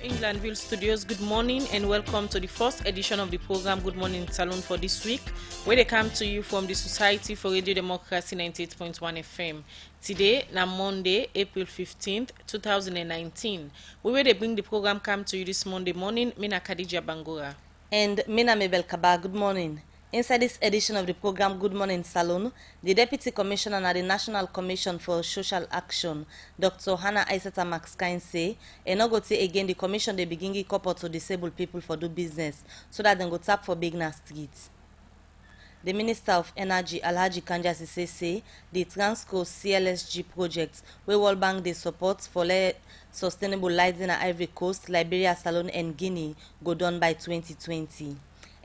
Englandville Studios, good morning and welcome to the first edition of the program Good Morning Salone for this week, where they come to you from the Society for Radio Democracy 98.1 FM. Today, na Monday, April 15th, 2019. We will they bring the program come to you this Monday morning. Mina Khadija Bangura. And Mina Mabel Kaba, good morning. Inside this edition of the program Good Morning Salone, the Deputy Commissioner at the National Commission for Social Action, Dr. Hannah Isata Maxkine say, and no go take again the commission they begin give support to disabled people for do business, so that they go tap for big na streets. The Minister of Energy, Alhaji Kanja Sise, say the Transco CLSG project, where World Bank they support for sustainable lighting at Ivory Coast, Liberia, Salone, and Guinea, go done by 2020.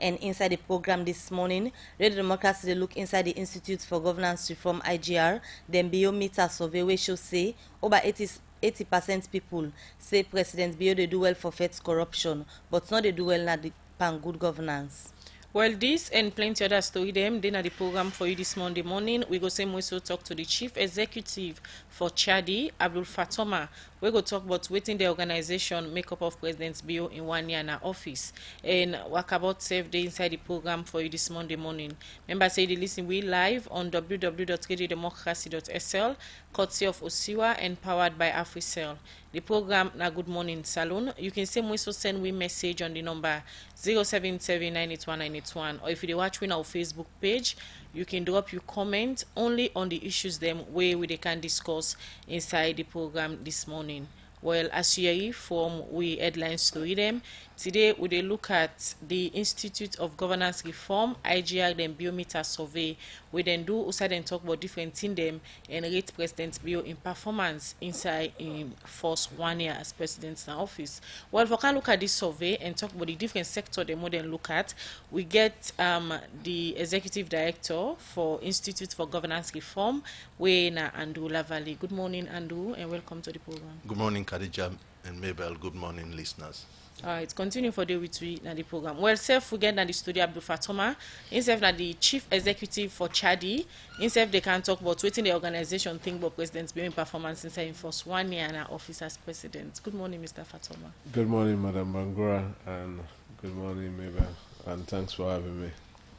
And inside the program this morning, Radio Democracy they look inside the Institute for Governance Reform (IGR). Then Biometer survey we show say over 80% people say President Bio they do well for fight corruption, but not they do well na the pan good governance. Well, this and plenty other story them then at the program for you this Monday morning. We go same way so talk to the Chief Executive for Chadi, Abdul Fatoma. We go talk about waiting the organization make up of President Bio in 1 year in our office. And walk about save day inside the program for you this Monday morning. Remember say they listen we live on www.radiodemocracy.sl, courtesy of Osiwa and powered by AfriCell. The program na Good Morning Salone. You can same way so send we message on the number 077-981-981, or if you watch on our Facebook page, you can drop your comment only on the issues them where they can discuss inside the program this morning. Well, as you hear from we headlines to read them, today we dey look at the Institute of Governance Reform (IGR) then Biometer survey. We then do also then talk about different things them and rate President Bio in performance inside in first 1 year as president in office. Well, if we can look at this survey and talk about the different sector they more than look at, we get the Executive Director for Institute for Governance Reform, na Andrew Lavalley. Good morning, Andrew, and welcome to the program. Good morning, Khadija and Mabel. Good morning, listeners. All right, continue for the with we na the program. Well, self we get na the studio Abdul Fatoma, himself na the Chief Executive for Chadi. Himself they can talk about waiting the organization think about President Bio performance inside in first 1 year in our office as president. Good morning, Mr. Fatoma. Good morning, Madam Bangura, and good morning, Mabel, and thanks for having me.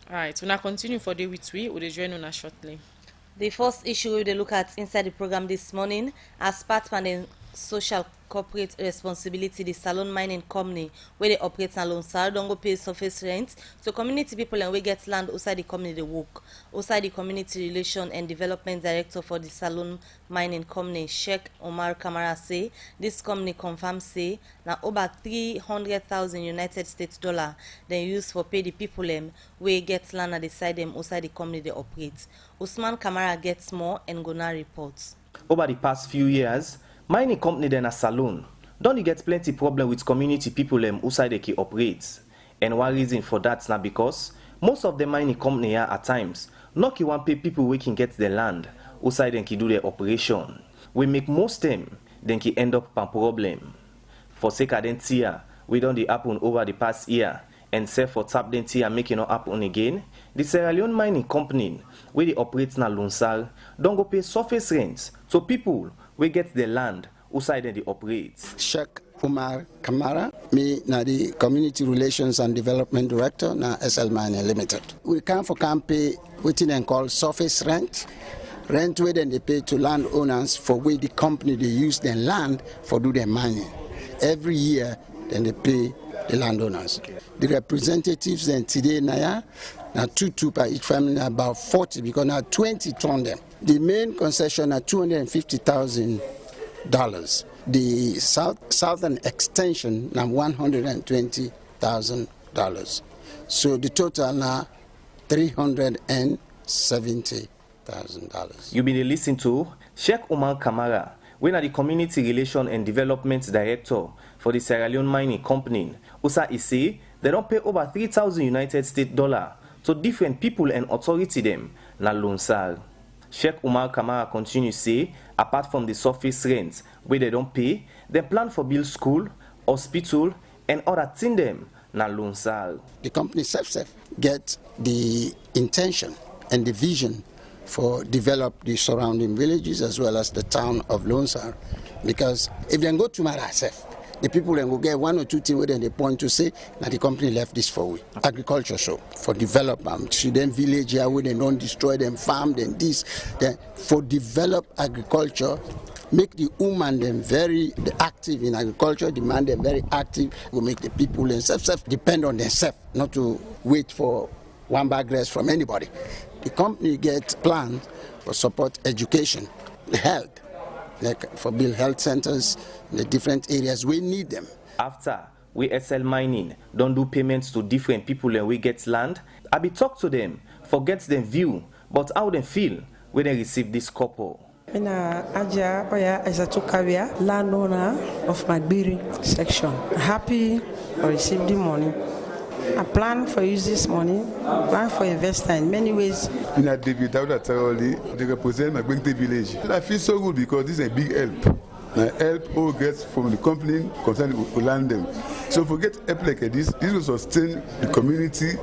All right, we now continue for the with we. We'll join on shortly. The first issue we will look at inside the program this morning as part of the social corporate responsibility, the Salone mining company where they operate in Lone Star don't go pay surface rent. So community people and we get land outside the company they work. Outside the community relation and development director for the Salone mining company, Sheikh Omar Kamara say this company confirms say now over 300,000 United States dollar they use for pay the people them we get land at the side them outside the company they operate. Usman Kamara gets more and gonna reports. Over the past few years, mining company then a Salone don't get plenty problem with community people them outside the key operates. And one reason for that's not because most of the mining company are at times not want pay people we can get the land outside and do their operation. We make most them then ki end up a problem. For sake of them tier, we don't happen over the past year and say for tap them tier making it happen again. The Sierra Leone mining company where they operate na Lone Star don't go pay surface rents. So people we get the land outside and they operate. Sheikh Omar Kamara, me na the Community Relations and Development Director na SL Mining Limited. We come for pay within and call surface rent. Rent where then they pay to landowners for where the company they use their land for do their mining. Every year then they pay the landowners. The representatives then today now two per each family about 40 because now 20 ton them. The main concession are $250,000. The southern extension now $120,000. So the total now $370,000. You been listening to Sheikh Omar Kamara, when are the Community Relation and Development Director for the Sierra Leone Mining Company. Usa say they don't pay over 3,000 United States dollar to different people and authority them na Lone Star. Sheikh Omar Kamara continues say, apart from the surface rent where they don't pay, they plan for build school, hospital, and other things them na Lone Star. The company self get the intention and the vision for develop the surrounding villages as well as the town of Lone Star, because if they go to Marasef, The people then will get one or two things where they point to say that the company left this for we. Agriculture show for development. See them village here where they don't destroy them farm, then this, then for develop agriculture. Make the woman them very active in agriculture, demand them very active, will make the people themselves depend on themselves, not to wait for one bag rest from anybody. The company gets plans for support education, health, like for build health centers in the different areas we need them. After we SL Mining don't do payments to different people and we get land, I be talk to them, forget them view, but how they feel when they receive this couple. Mina Aja Oya Isatokavia, landowner of Magbiri section. Happy to receive the money. I plan for use this money, plan for investor in many ways. In a David they represent my Magbiri village. I feel so good because this is a big help. Help all gets from the company concerning to land them. So forget help like this will sustain the community.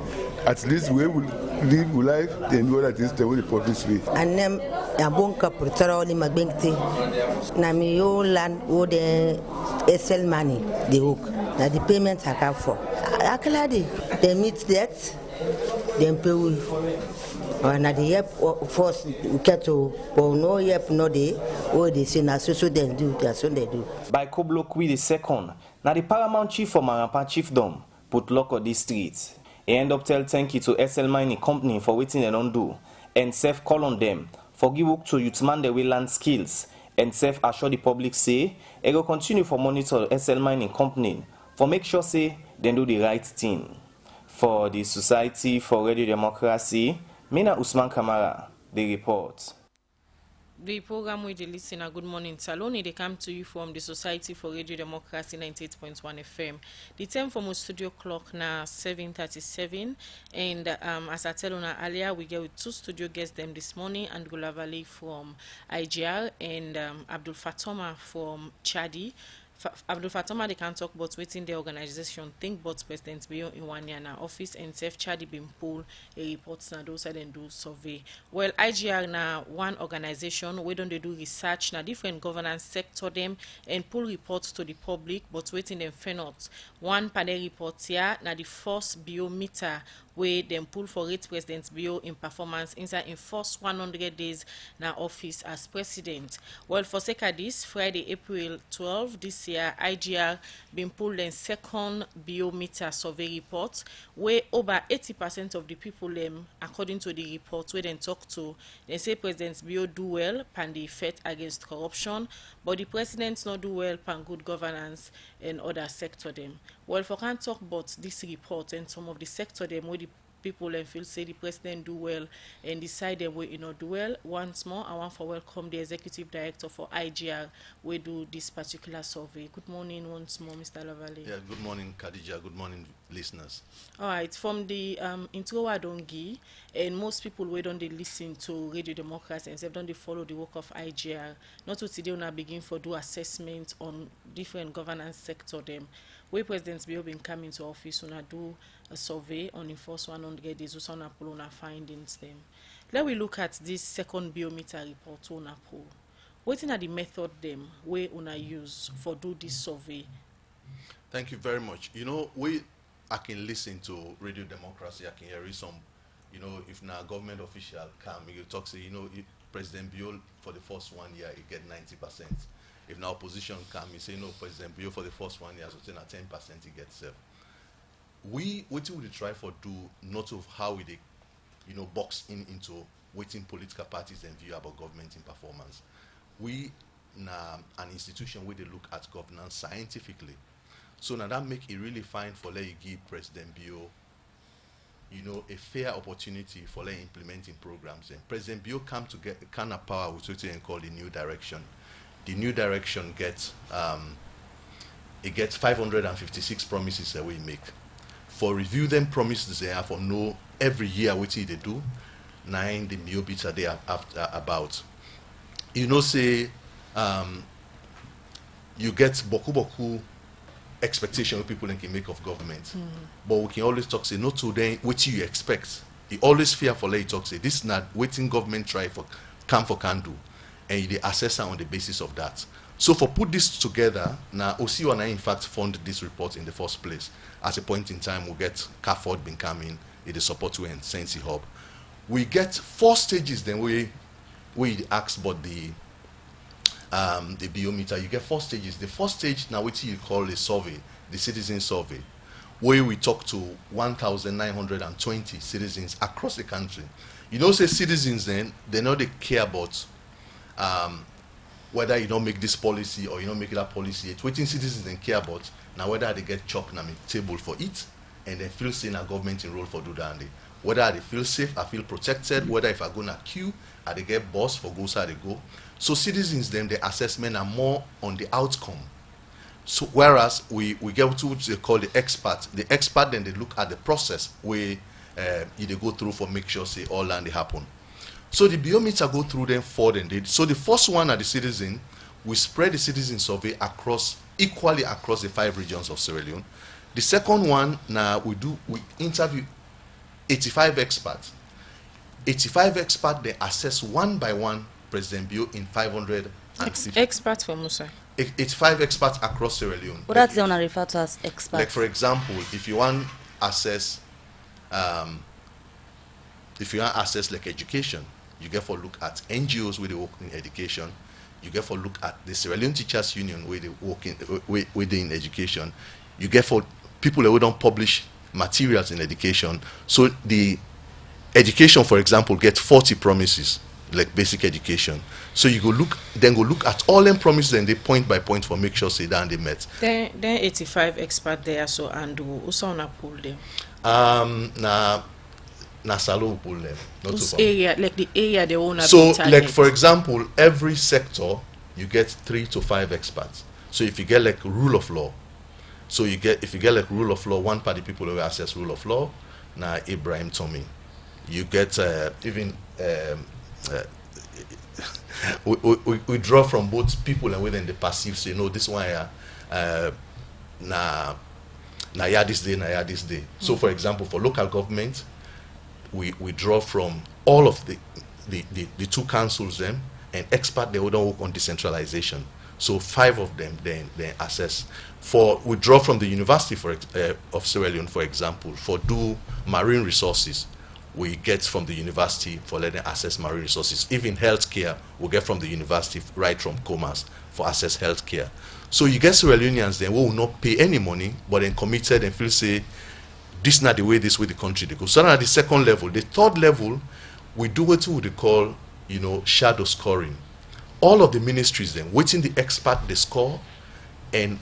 At least we will live life, then know that is the way the profits way. And then a bunker protectorally Magbiri. Na me yo land all the SL money, the hook. Now the payments I come for. Actually, they meet that, then pay and at the first get to no yep no day, or they say na so then do, that's what they do. By Koblokwi the second, now the paramount chief for Marampa chiefdom put lock on these streets. He end up tell thank you to SL Mining Company for waiting they don't do, and self call on them for give work to youth man the way land skills, and self assure the public say, they go continue for monitor SL Mining Company for make sure say they do the right thing. For the Society for Radio Democracy, Mina Usman Kamara, the report. The program with the listener Good Morning Salone, they come to you from the Society for Radio Democracy 98.1 FM. The time from our studio clock now 7:37, and as I tell you earlier, we get with two studio guests them this morning, and Gulavali from IGR and Abdul Fatoma from Chadi. Abdul Fatoma, they can talk about waiting the organization think about President Bio in 1 year now office and self Chadi been pull a report now those and do survey. Well, IGR now one organization we don't they do research now different governance sector them and pull reports to the public, but waiting them fair not. One panel report here now the first biometer where them pull for rate President Bio in performance inside in first 100 days now office as president. Well, for sake of this, Friday, April 12 this year, IGR been pulled in second biometer survey report where over 80% of the people according to the report where they talk to, they say President Bio do well pan the fight against corruption, but the president not do well pan good governance and other sector them. Well, for can talk about this report and some of the sector them where the people feel say the president do well and decide them way not do well. Once more, I want to welcome the executive director for IGR we do this particular survey. Good morning once more, Mr. Lavalley. Yeah, good morning, Khadija. Good morning, listeners. All right, from the intro I don't give, and most people we don't they listen to Radio Democracy and don't they follow the work of IGR. Not to today when I begin for do assessment on different governance sector them. Where President Bio been coming to office when I do a survey on the first 100 days also on pull on findings them. Let we look at this second biometer report on pull. What are the method them where una use for do this survey? Thank you very much. I can listen to Radio Democracy. I can hear some, if now government official come, you talk say, President Bio for the first 1 year he get 90%. If now opposition come, you say no, President Bio for the first 1 year, so 10% he gets 7. What we try for do not of how we they, box into waiting political parties and view about government in performance. We now an institution where they look at governance scientifically. So now that make it really fine for let you give President Bio, a fair opportunity for let implementing programs. And President Bio come to get a kind of power with what they call the new direction. The new direction gets 556 promises that we make. For review them promises they have for no every year what they do, 9 the biometer they are after about. Say you get boku expectation people can make of government. But we can always talk say no to them what you expect. You always fear for let you talk say this is not waiting government try for can do. And they assess on the basis of that. So for put this together, now OCU and I in fact fund this report in the first place. At a point in time, we get CAFOD been coming, it is support to and Sensi Hub. We get 4 stages then we ask about the biometer. You get 4 stages. The first stage now which you call a survey, the citizen survey, where we talk to 1,920 citizens across the country. You know, say citizens then, they know they care about whether you don't make this policy or you don't make that policy. It's waiting citizens then care about now whether they get chopped on a table for it and they feel saying a government in role for do that. Whether they feel safe, I feel protected, whether if I go in a queue, I they get boss for go side they go. So citizens then the assessment are more on the outcome. So whereas we get to what they call the expert. The expert then they look at the process where they go through for make sure say all land they happen. So the biometer go through them 4 then did. So the first one are the citizen. We spread the citizen survey equally across the 5 regions of Sierra Leone. The second one now we interview 85 experts. 85 experts they assess one by one President Bio in 500 experts from Musa. 85 experts across Sierra Leone. What that's going to refer to as experts? Like for example, if you want access like education, you get for look at NGOs where they work in education. You get for look at the Sierra Leone Teachers Union where they work in where they in education. You get for people who don't publish materials in education. So the education, for example, get 40 promises, like basic education. So you go look at all them promises and they point by point for make sure say that they met. Then 85 experts there, so and also on a pool them. Na Salone pull them. Not Whose so area, like the area they own. So like for example, every sector you get 3 to 5 experts. So if you get like rule of law, so if you get like rule of law, one party people who access rule of law, now Ibrahim Tommy. You get even we draw from both people and within the passive say no this one na ya this day, na ya this day. So for example, for local government, we draw from all of the 2 councils them and expert they would work on decentralization. So 5 of them then assess. We draw from the University of Sierra Leone, for example, for do marine resources. We get from the university for letting access marine resources. Even healthcare, we get from the university right from Comas for access healthcare. So you get Sierra Leoneans then who will not pay any money, but then committed and feel say this is not the way the country they go. So at the second level, the third level, we do what we call shadow scoring. All of the ministries then waiting the expert they score and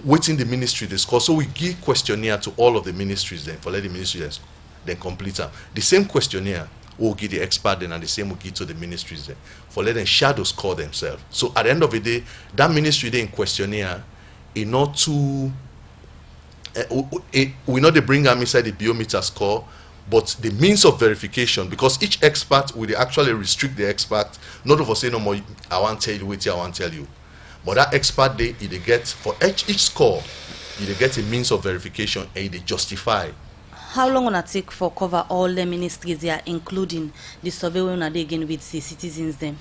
waiting the ministry they score. So we give questionnaire to all of the ministries then for let the ministries then complete them. The same questionnaire will give the expert then and the same will give to the ministries then for let them shadow score themselves. So at the end of the day, that ministry then questionnaire is not too we know they bring them inside the biometer score, but the means of verification, because each expert will actually restrict the expert, not over say no more I want to tell you wait here, I want to tell you. But that expert they get for each score, they get a means of verification and they justify. How long will it take for cover all the ministries there, including the survey when they again with the citizens then?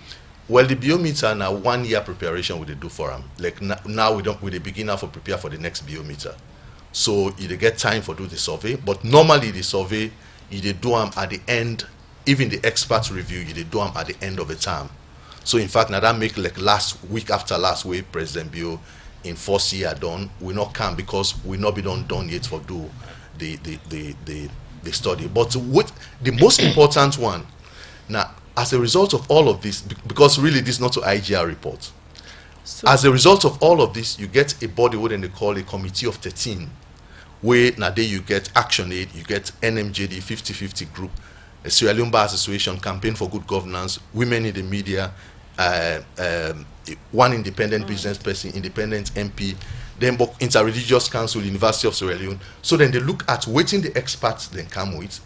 Well, the biometer now 1 year preparation we they do for them. Like now we begin now for prepare for the next biometer. So they get time for do the survey, but normally the survey they do them at the end. Even the expert review they do them at the end of the term. So in fact now that make like last week after last week President Bio in 4th year done we not come because we not be done yet for do the study. But what the most important one now, as a result of all of this, because really this is not to IGR report. So, as a result of all of this, you get a body what they call a committee of 13, where now there you get Action Aid, you get NMJD 50-50 group, a Sierra Leone Bar Association, Campaign for Good Governance, Women in the Media, one independent business person, independent MP, then Interreligious Council, University of Sierra Leone. So then they look at waiting the experts then come with.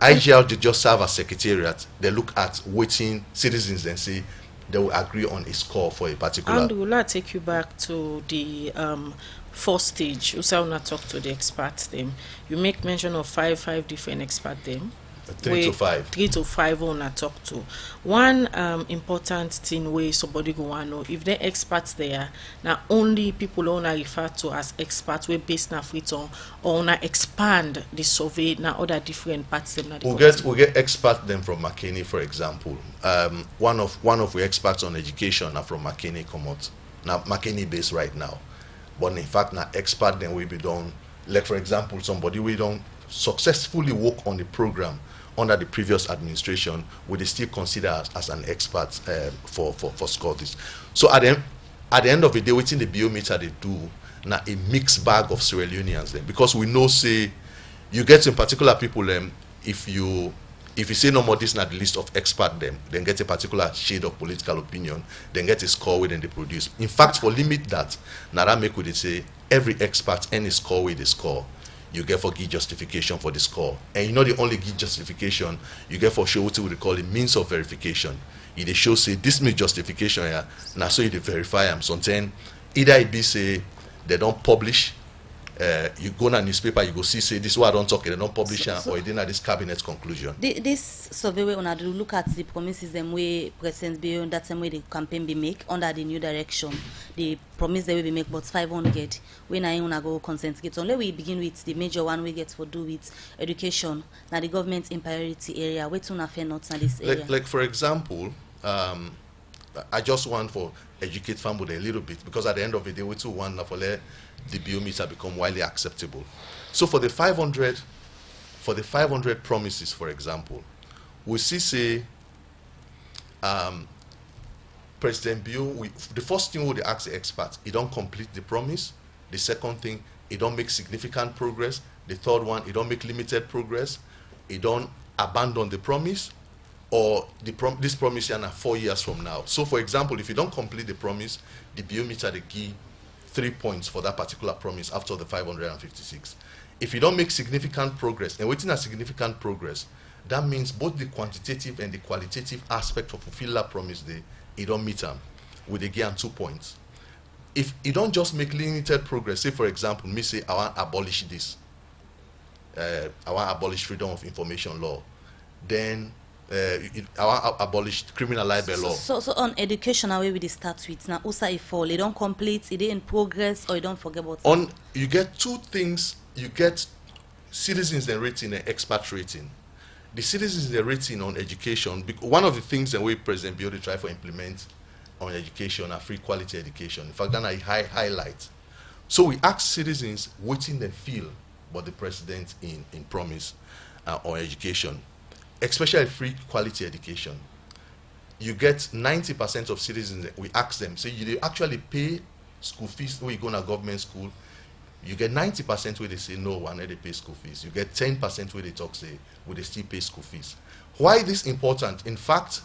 IGL they just serve as secretariat. They look at waiting citizens and say they will agree on a score for a particular. And will I take you back to the first stage? Usa will not talk to the experts them. You make mention of five different experts them. 3 to 5. 3 to 5 on I talk to. One important thing where somebody go want know if they experts there, now only people on refer to as experts we based na Freetown or na expand the survey na other different parts them na the we get experts them from McKinney, for example. One of the experts on education are from McKinney come out. Now McKinney based right now. But in fact now expert then will be done, like for example somebody we don't successfully work on the program under the previous administration, would they still consider as an expert for score this. So at the end of the day, within the biometer they do now a mixed bag of Sierra Leoneans then, because we know say you get in particular people if you say no more this not the list of expert them, then get a particular shade of political opinion, then get a score within they produce. In fact, for limit that, now that make we say every expert any score with the score, you get for give justification for the score. And you know the only give justification you get for show what we call the means of verification. If they show say this means justification here, now so you verify them. Sometimes either it be say they don't publish. You go on a newspaper, you go see say this is what I don't talk, they don't publish or it didn't this cabinet conclusion. This survey we wanna do look at the promises them way President beyond that same way the campaign be make under the new direction. The promise they will be make but 500 when I wanna go consent get only we begin with the major one we get for do with education. Now the government in priority area, wait to fair not in this area. Like for example, I just want for educate family a little bit, because at the end of the day we too want for the biometer become widely acceptable. So for the 500 promises, for example, we see say President Bio, the first thing we ask the experts, he don't complete the promise. The second thing, he don't make significant progress. The third one, he don't make limited progress. He don't abandon the promise, or this promise is 4 years from now. So for example, if you don't complete the promise, the biometer they give 3 points for that particular promise after the 556. If you don't make significant progress, and within a significant progress, that means both the quantitative and the qualitative aspect of fulfill that promise you don't meet them with a give 2 points. If you don't just make limited progress, say for example, me say I want to abolish this, I want to abolish freedom of information law, then I want to abolish criminal libel law. So on education, how we start with now, also if fall, they don't complete, it in progress, or you don't forget about on something. You get two things. You get citizens and rating and expert rating. The citizens and rating on education. One of the things that we President Biode try to implement on education are free quality education. In fact, then I highlight. So we ask citizens what they feel about the president in promise on education, especially free quality education. You get 90% of citizens, we ask them, so you actually pay school fees when you go to a government school. You get 90% where they say no, one they pay school fees. You get 10% where they talk say will they still pay school fees. Why this important? In fact,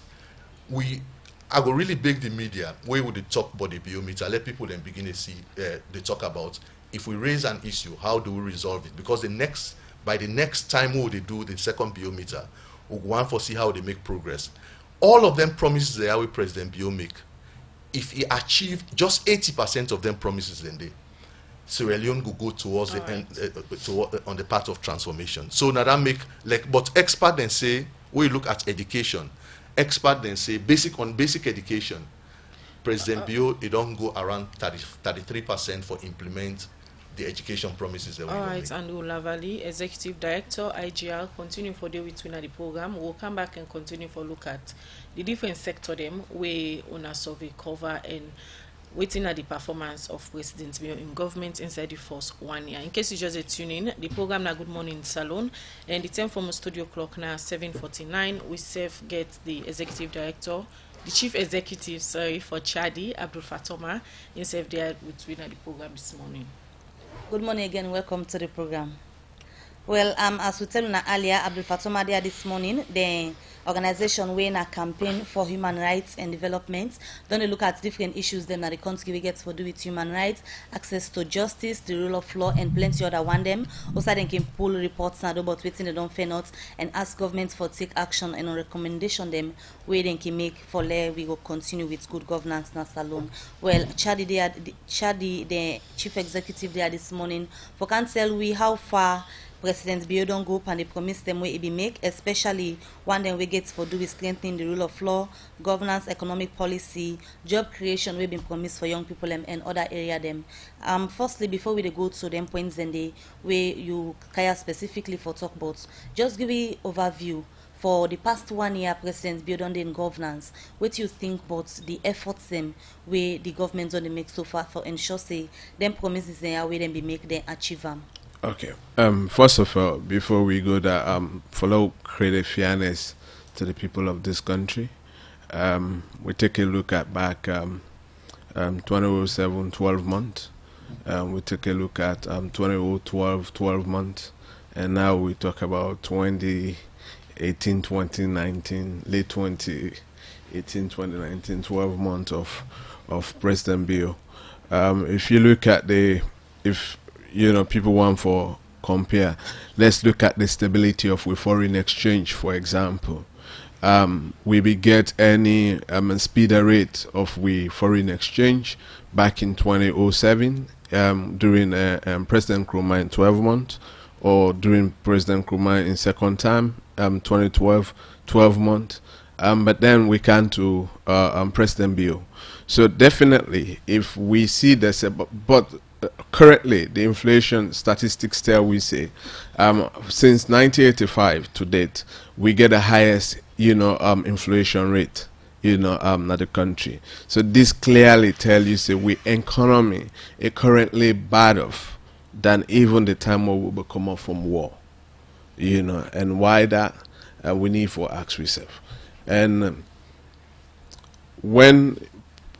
I will really beg the media where would they talk about the biometer, let people then begin to see they talk about if we raise an issue, how do we resolve it? Because by the next time when they do the second biometer, we want to see how they make progress. All of them promises they are with President Bio make. If he achieved just 80% of them promises, then Sierra Leone will go towards the end, on the path of transformation. So now that make but expert then say we look at education. Expert then say basic education. President Bio they don't go around 33% for implement the education promises that we make. All right, Andrew Lavalley, Executive Director, IGR, continue for the between the program. We'll come back and continue for look at the different sector them we on a survey cover and waiting at the performance of President Bio in government inside the first 1 year. In case you just tune in, the program na Good Morning Salone, and the time from studio clock now 7:49. We get the Executive Director, the Chief Executive, for Chadi, Abdul Fatoma, inside there between the program this morning. Good morning again, welcome to the program. Well, as we tell you earlier, Abdul Fatoma there this morning, the organization weighing a campaign for human rights and development. Don't look at different issues then that the country we get for do with human rights, access to justice, the rule of law, and plenty other one them. Also, they can pull reports now about waiting they don't fail not and ask governments for take action and on recommendation them where they can make for there we will continue with good governance na Salone. Well, Chadi, the chief executive there this morning, for can tell we how far President Biodon Group and the promise them way it be make, especially one them we get for do with strengthening the rule of law, governance, economic policy, job creation we been promised for young people and other area them. Firstly, before we go to them points and the way you care specifically for talk about, just give me overview. For the past 1 year, President Biodon in governance, what do you think about the efforts them where the government on the make so far for ensure say them promises they are where them be make them achieve them? Okay. First of all, before we go there, follow create fairness to the people of this country. We take a look at back 2007, 12 months. We take a look at 2012, 12 months. And now we talk about 2018, 2019, late 2018, 2019, 12 months of President Bill. If you look at people want for compare, let's look at the stability of we foreign exchange, for example. We be get any speeder rate of we foreign exchange back in 2007 during President Nkrumah in 12 months, or during President Nkrumah in second time 2012 12 months, but then we can to President Bill. So definitely if we see this, but currently the inflation statistics tell we say since 1985 to date we get the highest inflation rate at the country. So this clearly tell you say we economy is currently bad off than even the time when we will come up from war, and why that we need for ask ourselves. And when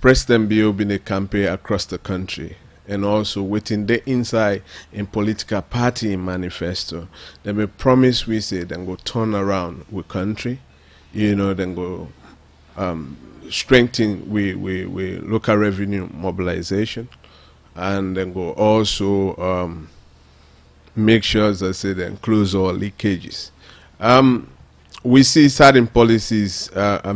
President Bill been a campaign across the country, and also within the inside in political party manifesto, they may promise we say then go turn around with country, then go strengthen we local revenue mobilization, and then go also make sure, as I say, then close all leakages. We see certain policies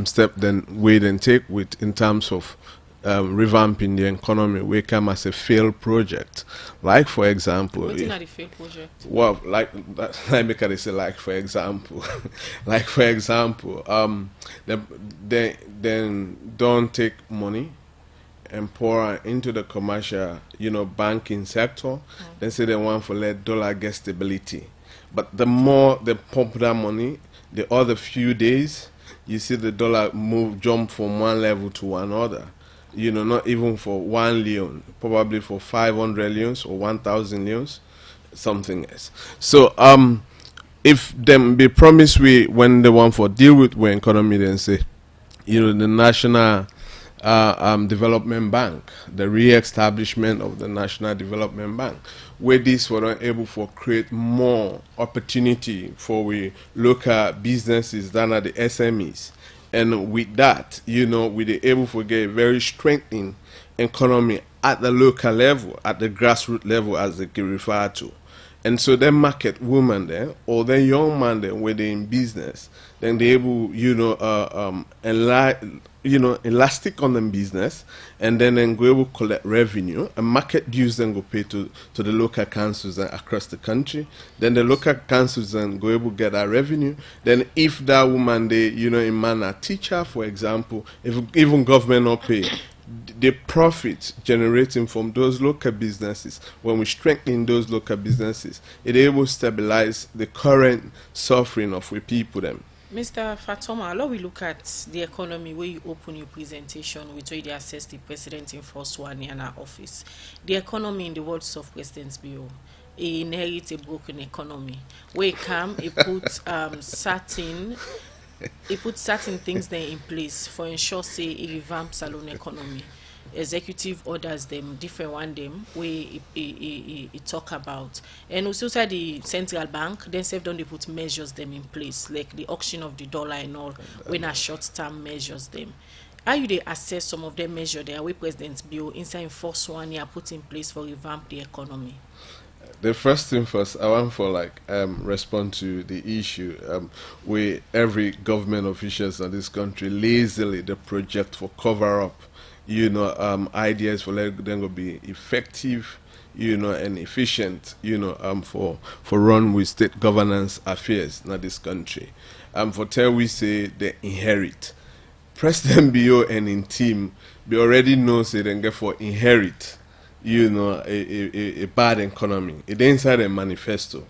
step then wait and take with in terms of revamping the economy. We come as a failed project, like for example. What's not a failed project? Well, let me kind of say like for example, they don't take money and pour into the commercial, banking sector. They say they want to let dollar get stability, but the more they pump that money, the other few days you see the dollar jump from one level to another. Not even for 1 leon, probably for 500 leons or 1,000 leons, something else. So if them be promise we when they want for deal with our economy, then say, the National Development Bank, the re-establishment of the National Development Bank, where this were able to create more opportunity for we local businesses than at the SMEs. And with that, we were able to get a very strengthening economy at the local level, at the grassroots level, as they can refer to. And so they market women there, or the young man there, where they're in business, then they're able, elastic on them business, and then go able to collect revenue, and market dues then go pay to the local councils across the country. Then the local councils then go able to get that revenue. Then if that woman they, a man a teacher, for example, if even government not pay, the profits generating from those local businesses, when we strengthen those local businesses, it able to stabilize the current suffering of we people them. Mr. Fatoma, allow we look at the economy where you open your presentation with where they assess the president in first 1 year in our office. The economy, in the words of President Bill, he inherits a broken economy. Where he come, he put certain things there in place for ensure say he revamp Salone economy. Executive orders them different one them we he talk about, and also the central bank themselves don't they put measures them in place like the auction of the dollar and all when a short-term measures them. How you they assess some of them measure there where President Bill inside first 1 year put in place for revamp the economy? The first thing first, I want for respond to the issue where every government officials in this country lazily the project for cover up ideas for let them go be effective, and efficient, for run with state governance affairs in this country. For tell we say they inherit. President Bio and in team, they already know say they get for inherit, a bad economy. It inside a manifesto.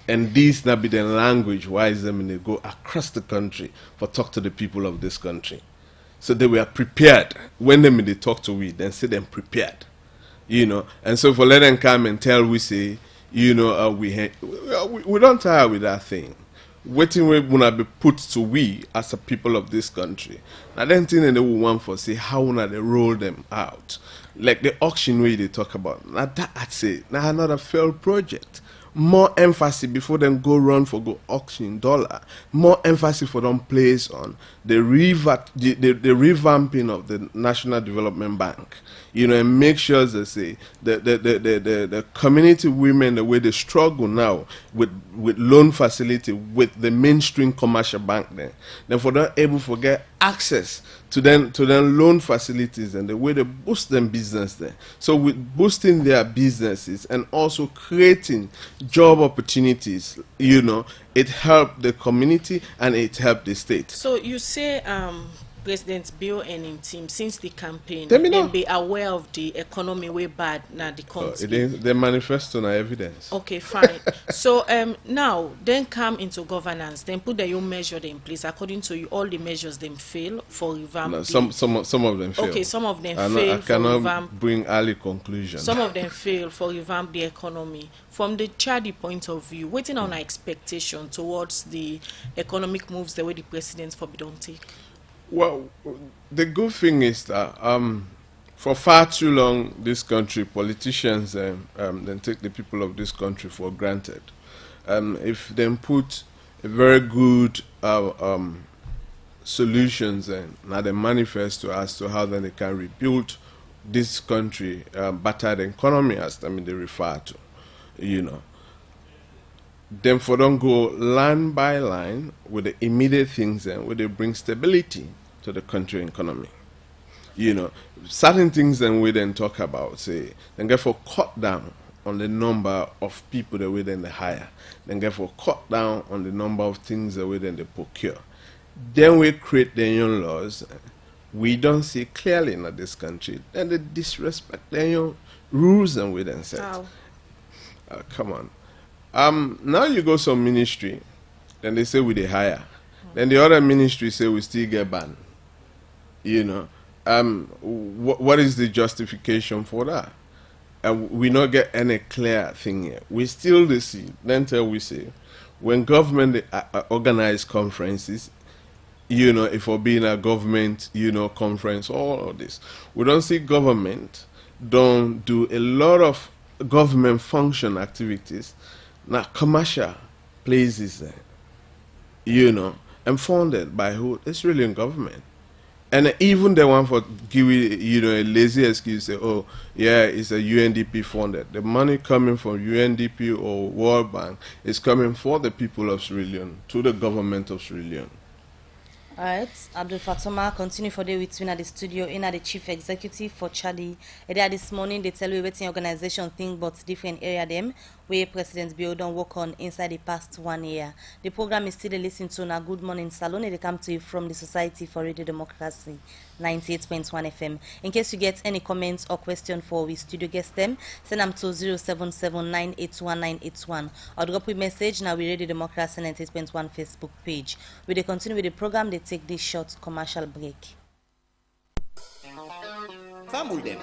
And this now be the language why them they go across the country for talk to the people of this country. So they were prepared. When they talk to we, then say them prepared. And so for let them come and tell we say, we don't tire with that thing. Waiting we wanna be put to we as a people of this country. I don't think they will want for say how wanna they roll them out. Like the auction way they talk about. Now that I'd say now another failed project. More emphasis before them go run for go auction dollar. More emphasis for them place on the revamping of the National Development Bank. And make sure they say the community women, the way they struggle now with loan facility with the mainstream commercial bank there. Then for them able to get access to them loan facilities and the way they boost them business there. So with boosting their businesses and also creating job opportunities, it helped the community and it helped the state. So you say President Bill and him team since the campaign they be aware of the economy way bad now the country. The manifesto na evidence. Okay, fine. So now then come into governance, then put the own measure in place according to you. All the measures them fail for revamp. No, some of them fail. Okay, some of them fail. I cannot bring early conclusion. Some of them fail for revamp the economy. From the Chadi point of view, waiting on our expectation towards the economic moves the way the president don't take. Well, the good thing is that for far too long, this country, politicians then take the people of this country for granted. If they put a very good solutions and now the manifesto as to how then they can rebuild this country, battered economy as they refer to, Then for them go line by line with the immediate things and where they bring stability to the country economy. Certain things then we then talk about, say, then get for cut down on the number of people that we then they hire. Then get for cut down on the number of things that we then they procure. Then we create the own laws. We don't see clearly in this country. Then they disrespect the own rules and we then set. How? Come on. Now you go some ministry, then they say we they hire. Then the other ministry say we still get banned. What is the justification for that? We not get any clear thing here. We still they see. Then tell we say, when government organize conferences, if we're being a government, conference, all of this, we don't see government don't do a lot of government function activities. Now, commercial places, and funded by who? It's really in government. And even the one for give a lazy excuse, say, oh, yeah, it's a UNDP funded. The money coming from UNDP or World Bank is coming for the people of Sierra Leone, to the government of Sierra Leone. All right, Abdul Fatoma, continue for day with me at the studio. In at the chief executive for Chadi. There this morning they tell you waiting organization thing, but different area them where President Bio don't work on inside the past 1 year. The program is still listening to na Good Morning Salone. They come to you from the Society for Radio Democracy, 98.1 FM. In case you get any comments or question for we studio guest them, send them to 0779819181 or drop a message now we Radio Democracy 98.1 Facebook page. We they continue with the program. They take this short commercial break. Family them,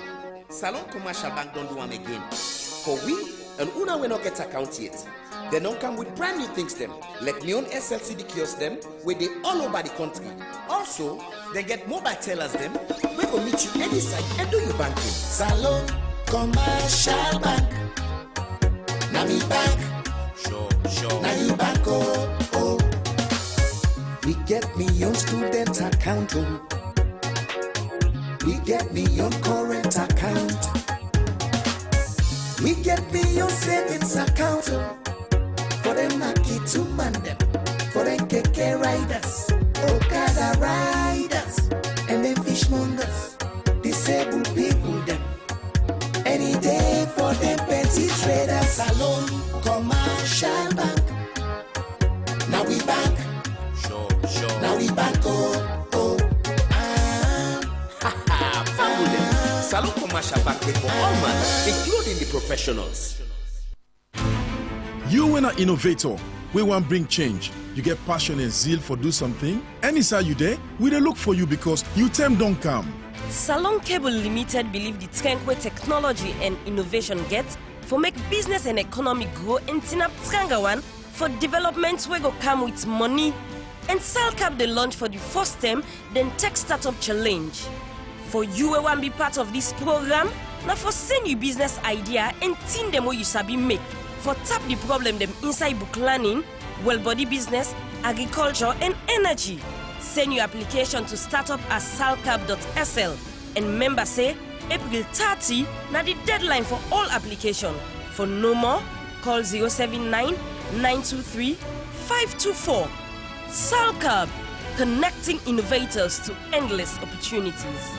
Salon Commercial Bank don't do them again. For we and una we not get account yet. They don't come with brand new things them, like neon SLCD kiosks them, where they all over the country. Also, they get mobile tellers them, we will meet you any side and do your banking. Salon Commercial Bank, Nami Bank, sure. Now you bank oh. We get me on student account oh. We get me on current account. We get me on savings account. For them lucky to man them. For them keke riders, Okada riders, and them fishmongers, disabled people them. Any day for them pets Commercial Bank. Now we bank. Sure. Now we bank. Family them. Salone Commercial Bank for all man, including the professionals. You when an innovator, we want bring change. You get passion and zeal for do something. Anytime you there, we dey look for you because you time don't come. Salone Cable Limited believe the strength where technology and innovation get for make business and economy grow and tin up stronger one for developments where go come with money. And Salcap they launch for the first time, then Tech Startup Challenge. For you who want be part of this program, now for send you business idea and tin them where you sabi make. For tap the problem them inside book learning, well body business, agriculture and energy. Send your application to startup@salcap.sl and member say April 30 now the deadline for all application. For no more, call 079-923-524. Salcap, connecting innovators to endless opportunities.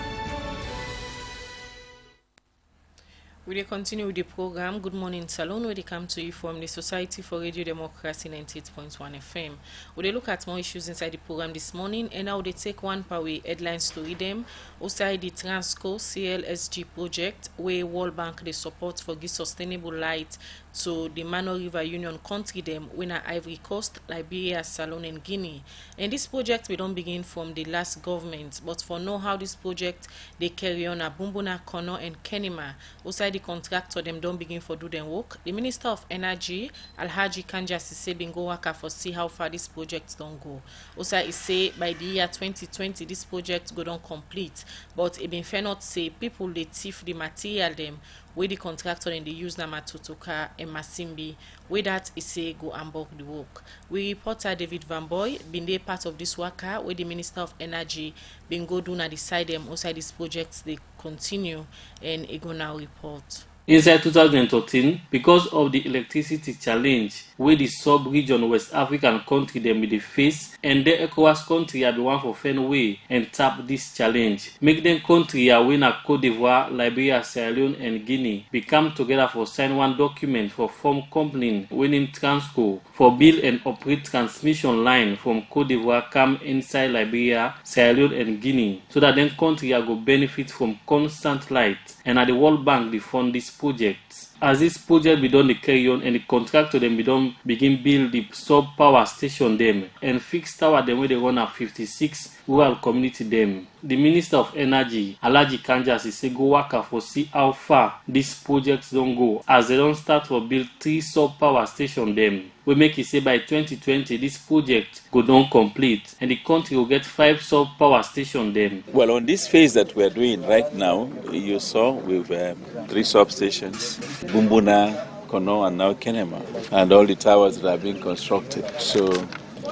We will continue with the program Good Morning Salone, where they come to you from the Society for Radio Democracy 98.1 FM. We will look at more issues inside the program this morning, and now they take one per way headlines to read them. Outside the Transco CLSG project, where World Bank they support for give sustainable light to the Mano River Union country them, winner Ivory Coast, Liberia, Salone, and Guinea. And this project we don't begin from the last government, but for know how this project they carry on at Bumbuna, Kono, and Kenema. Outside the contractor them don't begin for do them work. The Minister of Energy, Alhaji Kanja Sise bingo waka for see how far this project don't go. Also he say by the year 2020 this project go don't complete, but it been fair not say people they thief the material them where the contractor and they use na Matutuka and Masimbi, where that is say go and bulk the work. We reporter David Van Boy been there part of this worker where the Minister of Energy been go do na decide them outside this project they continue, and it go now report. Inside 2013, because of the electricity challenge where the sub-region West African country them be the face, and the ECOWAS country have been one for find way and tap this challenge. Make them country win a Cote d'Ivoire, Liberia, Sierra Leone and Guinea become together for sign one document for form company winning Transco for build and operate transmission line from Cote d'Ivoire come inside Liberia, Sierra Leone and Guinea, so that then country go benefit from constant light, and at the World Bank they fund this project. As this project be done the carry on and the contractor them be done begin build the sub power station them and fix tower them where they run at 56 rural community them. The Minister of Energy, Alhaji Kanja Sise go waka for see how far these projects don't go as they don't start for build 3 sub power station them. We make it say by 2020 this project go down complete and the country will get 5 sub power station them. Well, on this phase that we're doing right now, you saw with 3 substations, Bumbuna, Kono, and now Kenema, and all the towers that are being constructed. So,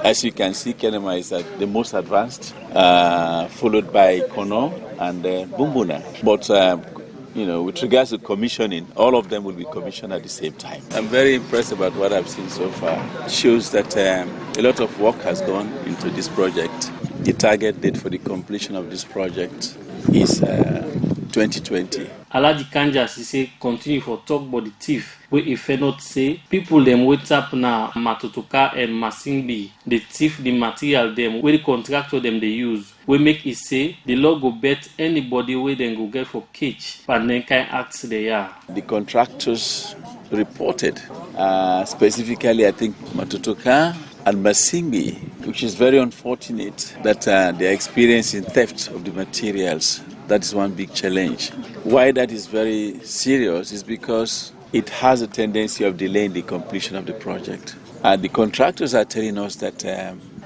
as you can see, Kenema is the most advanced, followed by Kono and Bumbuna. But with regards to commissioning, all of them will be commissioned at the same time. I'm very impressed about what I've seen so far. It shows that a lot of work has gone into this project. The target date for the completion of this project is 2020. Alhaji Kanja Sise continue for talk about the thief where if not say people them wait up na Matutuka and Masimbi they thief the material them where the contractor them they use. We make it say the law go bet anybody where they go get for cage but then kind acts they are. The contractors reported specifically I think Matutuka and Masimbi, which is very unfortunate that they are experiencing theft of the materials. That is one big challenge. Why that is very serious is because it has a tendency of delaying the completion of the project. And the contractors are telling us that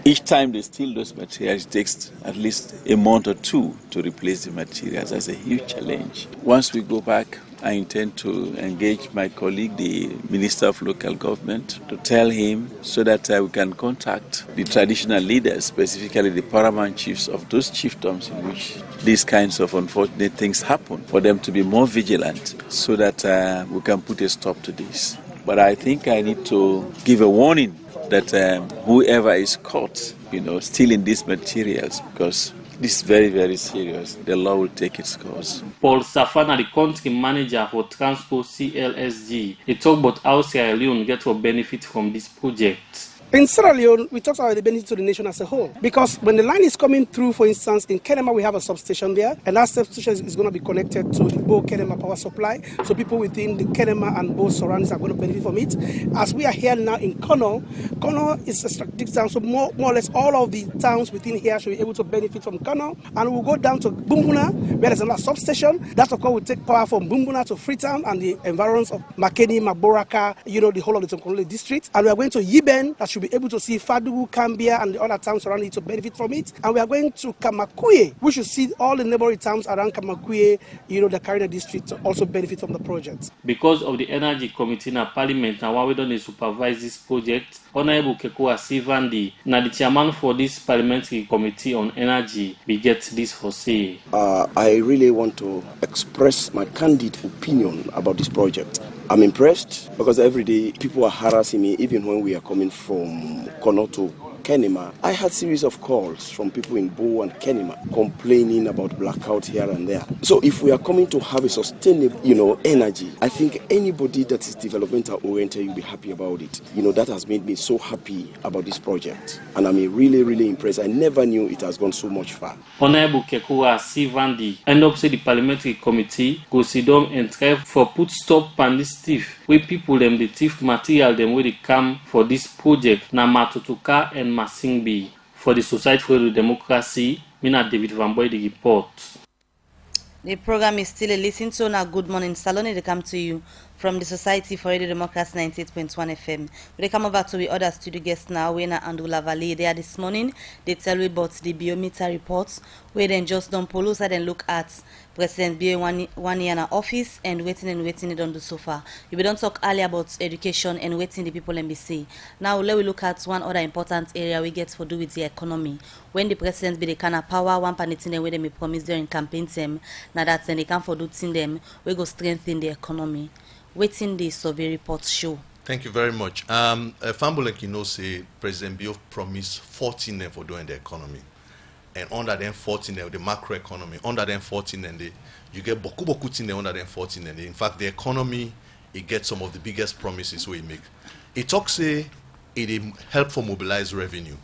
each time they steal those materials, it takes at least a month or 2 to replace the materials. That's a huge challenge. Once we go back, I intend to engage my colleague, the Minister of Local Government, to tell him so that we can contact the traditional leaders, specifically the paramount chiefs of those chiefdoms in which these kinds of unfortunate things happen, for them to be more vigilant so that we can put a stop to this. But I think I need to give a warning that whoever is caught, stealing these materials, because this is very, very serious. The law will take its course. Paul Safana, the country manager for Transco CLSG, he talked about how Sierra Leone get to benefit from this project. In Sierra Leone, we talk about the benefit to the nation as a whole. Because when the line is coming through, for instance, in Kenema, we have a substation there, and that substation is going to be connected to the Bo Kenema power supply. So people within the Kenema and Bo surroundings are going to benefit from it. As we are here now in Kono is a strategic town, so more or less all of the towns within here should be able to benefit from Kono. And we'll go down to Bumbuna, where there's another substation. That of course will take power from Bumbuna to Freetown and the environs of Makeni, Maboraka, the whole of the Tonkolole district. And we are going to Yiben, that should be able to see Fadugu, Cambia, and the other towns around it to benefit from it. And we are going to Kamakuye. We should see all the neighboring towns around Kamakuye, the Karina district, to also benefit from the project. Because of the Energy Committee in Parliament, and we don't supervise this project, Honorable Kekua Sivandi, now the chairman for this Parliamentary Committee on Energy, we get this for say. I really want to express my candid opinion about this project. I'm impressed because every day people are harassing me, even when we are coming from Kono to Kenema. I had series of calls from people in Bo and Kenema complaining about blackout here and there. So if we are coming to have a sustainable, energy, I think anybody that is developmental oriented will be happy about it. That has made me so happy about this project. And I'm really, really impressed. I never knew it has gone so much far. Honorable Kekua Sivandi, end up say the Parliamentary Committee go sit down and try for put stop on this thief. Where people them the thief material them where they come for this project na Matutuka and Masingbi. For the Society for the Democracy, Mina David Van Boy the report. The program is still a listen to now. Good Morning Salone. They come to you from the Society for Radio Democracy 98.1 FM. We come over to the other studio guests now. Wena and Ulavali. They are this morning. They tell you about the Biometer reports. Where then just don't pull us and look at President Bio one year in office and waiting it on the sofa. We don't talk earlier about education and waiting the people NBC. Now let we look at one other important area we get for do with the economy. When the president be the kind of power, one panitin them where they may promise during campaign time. Now that's when they come for doing them, we go strengthen the economy. Waiting the survey reports show. Thank you very much. Fambolek, say President Bio promised 14 for doing the economy. And under them 14, the macro economy, under them 14, and you get boku thing under them 14. And in fact, the economy, it gets some of the biggest promises we make. It talks say it help for mobilize revenue.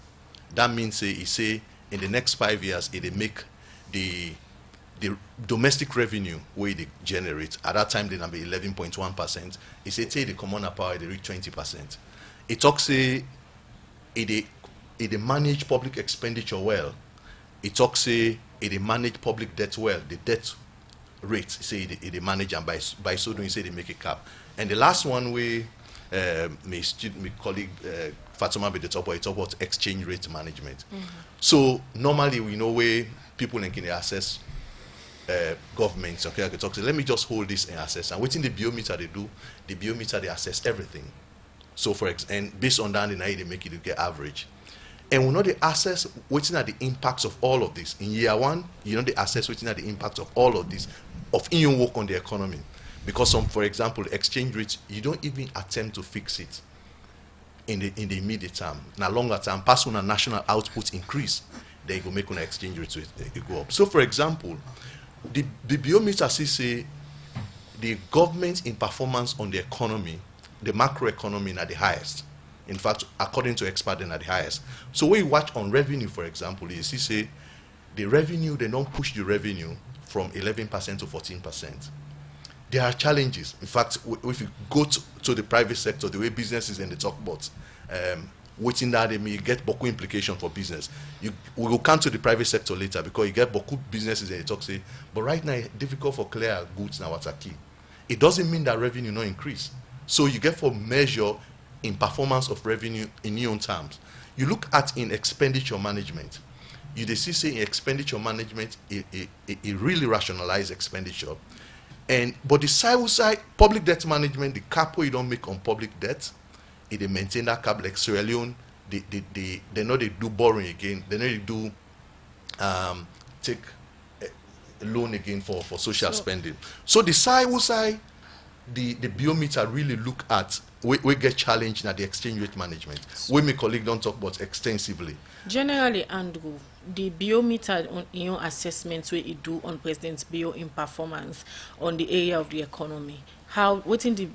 That means say in the next 5 years, it make the domestic revenue where they generate. At that time, they number 11.1%. It say the common power they reach 20%. It talks say it manage public expenditure well. It talks say it manage public debt well. The debt rate say it manage, and by so doing say they make a cap. And the last one we my colleague Fatuma be the top it talk about exchange rate management. So normally we know where people can access governments. Okay, I can talk. Let me just hold this in access. And within the Biometer they do, the Biometer they assess everything. So and based on that, they make it get average. And we know the assess waiting at the impacts of all of this. In year one, the assess waiting at the impacts of all of this, of in your work on the economy. Because for example, exchange rates, you don't even attempt to fix it in the immediate term. Now longer term, pass on a national output increase, then you go make on exchange rates go up. So for example, the Biometer say the government in performance on the economy, the macro economy are the highest. In fact, according to experts, they're the highest. So when you watch on revenue, for example, you see say the revenue, they don't push the revenue from 11% to 14%. There are challenges. In fact, if you go to the private sector, the way businesses and they talk about, waiting that they may get boku implication for business. We will come to the private sector later because you get boku businesses and they talk say, but right now it's difficult for clear goods now what's a key. It doesn't mean that revenue not increase. So you get for measure in performance of revenue in your own terms. You look at in expenditure management. You see say in expenditure management, it really rationalize expenditure. But the side public debt management, the cap you don't make on public debt, they maintain that cap. Like Sierra Leone, they know they do borrowing again. They know they do take a loan again for social spending. So the side the Biometer really look at we get challenged at the exchange rate management. We, my colleague, don't talk about extensively. Generally, Andrew, the biometer on assessments where it do on President's bio in performance on the area of the economy. How what in the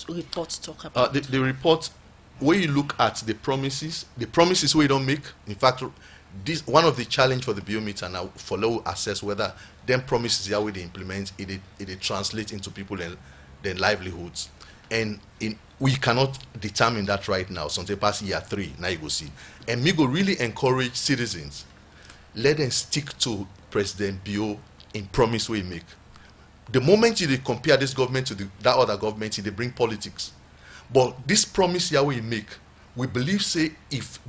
report talk about? The report, where you look at the promises we don't make. In fact, this one of the challenge for the biometer now for low assess whether them promises how they implement it translate into people and their livelihoods, and we cannot determine that right now. Something past year 3 now you go see, and me go really encourage citizens, let them stick to President Bio in promise we make. The moment you compare this government to that other government, they bring politics. But this promise here we make, we believe say if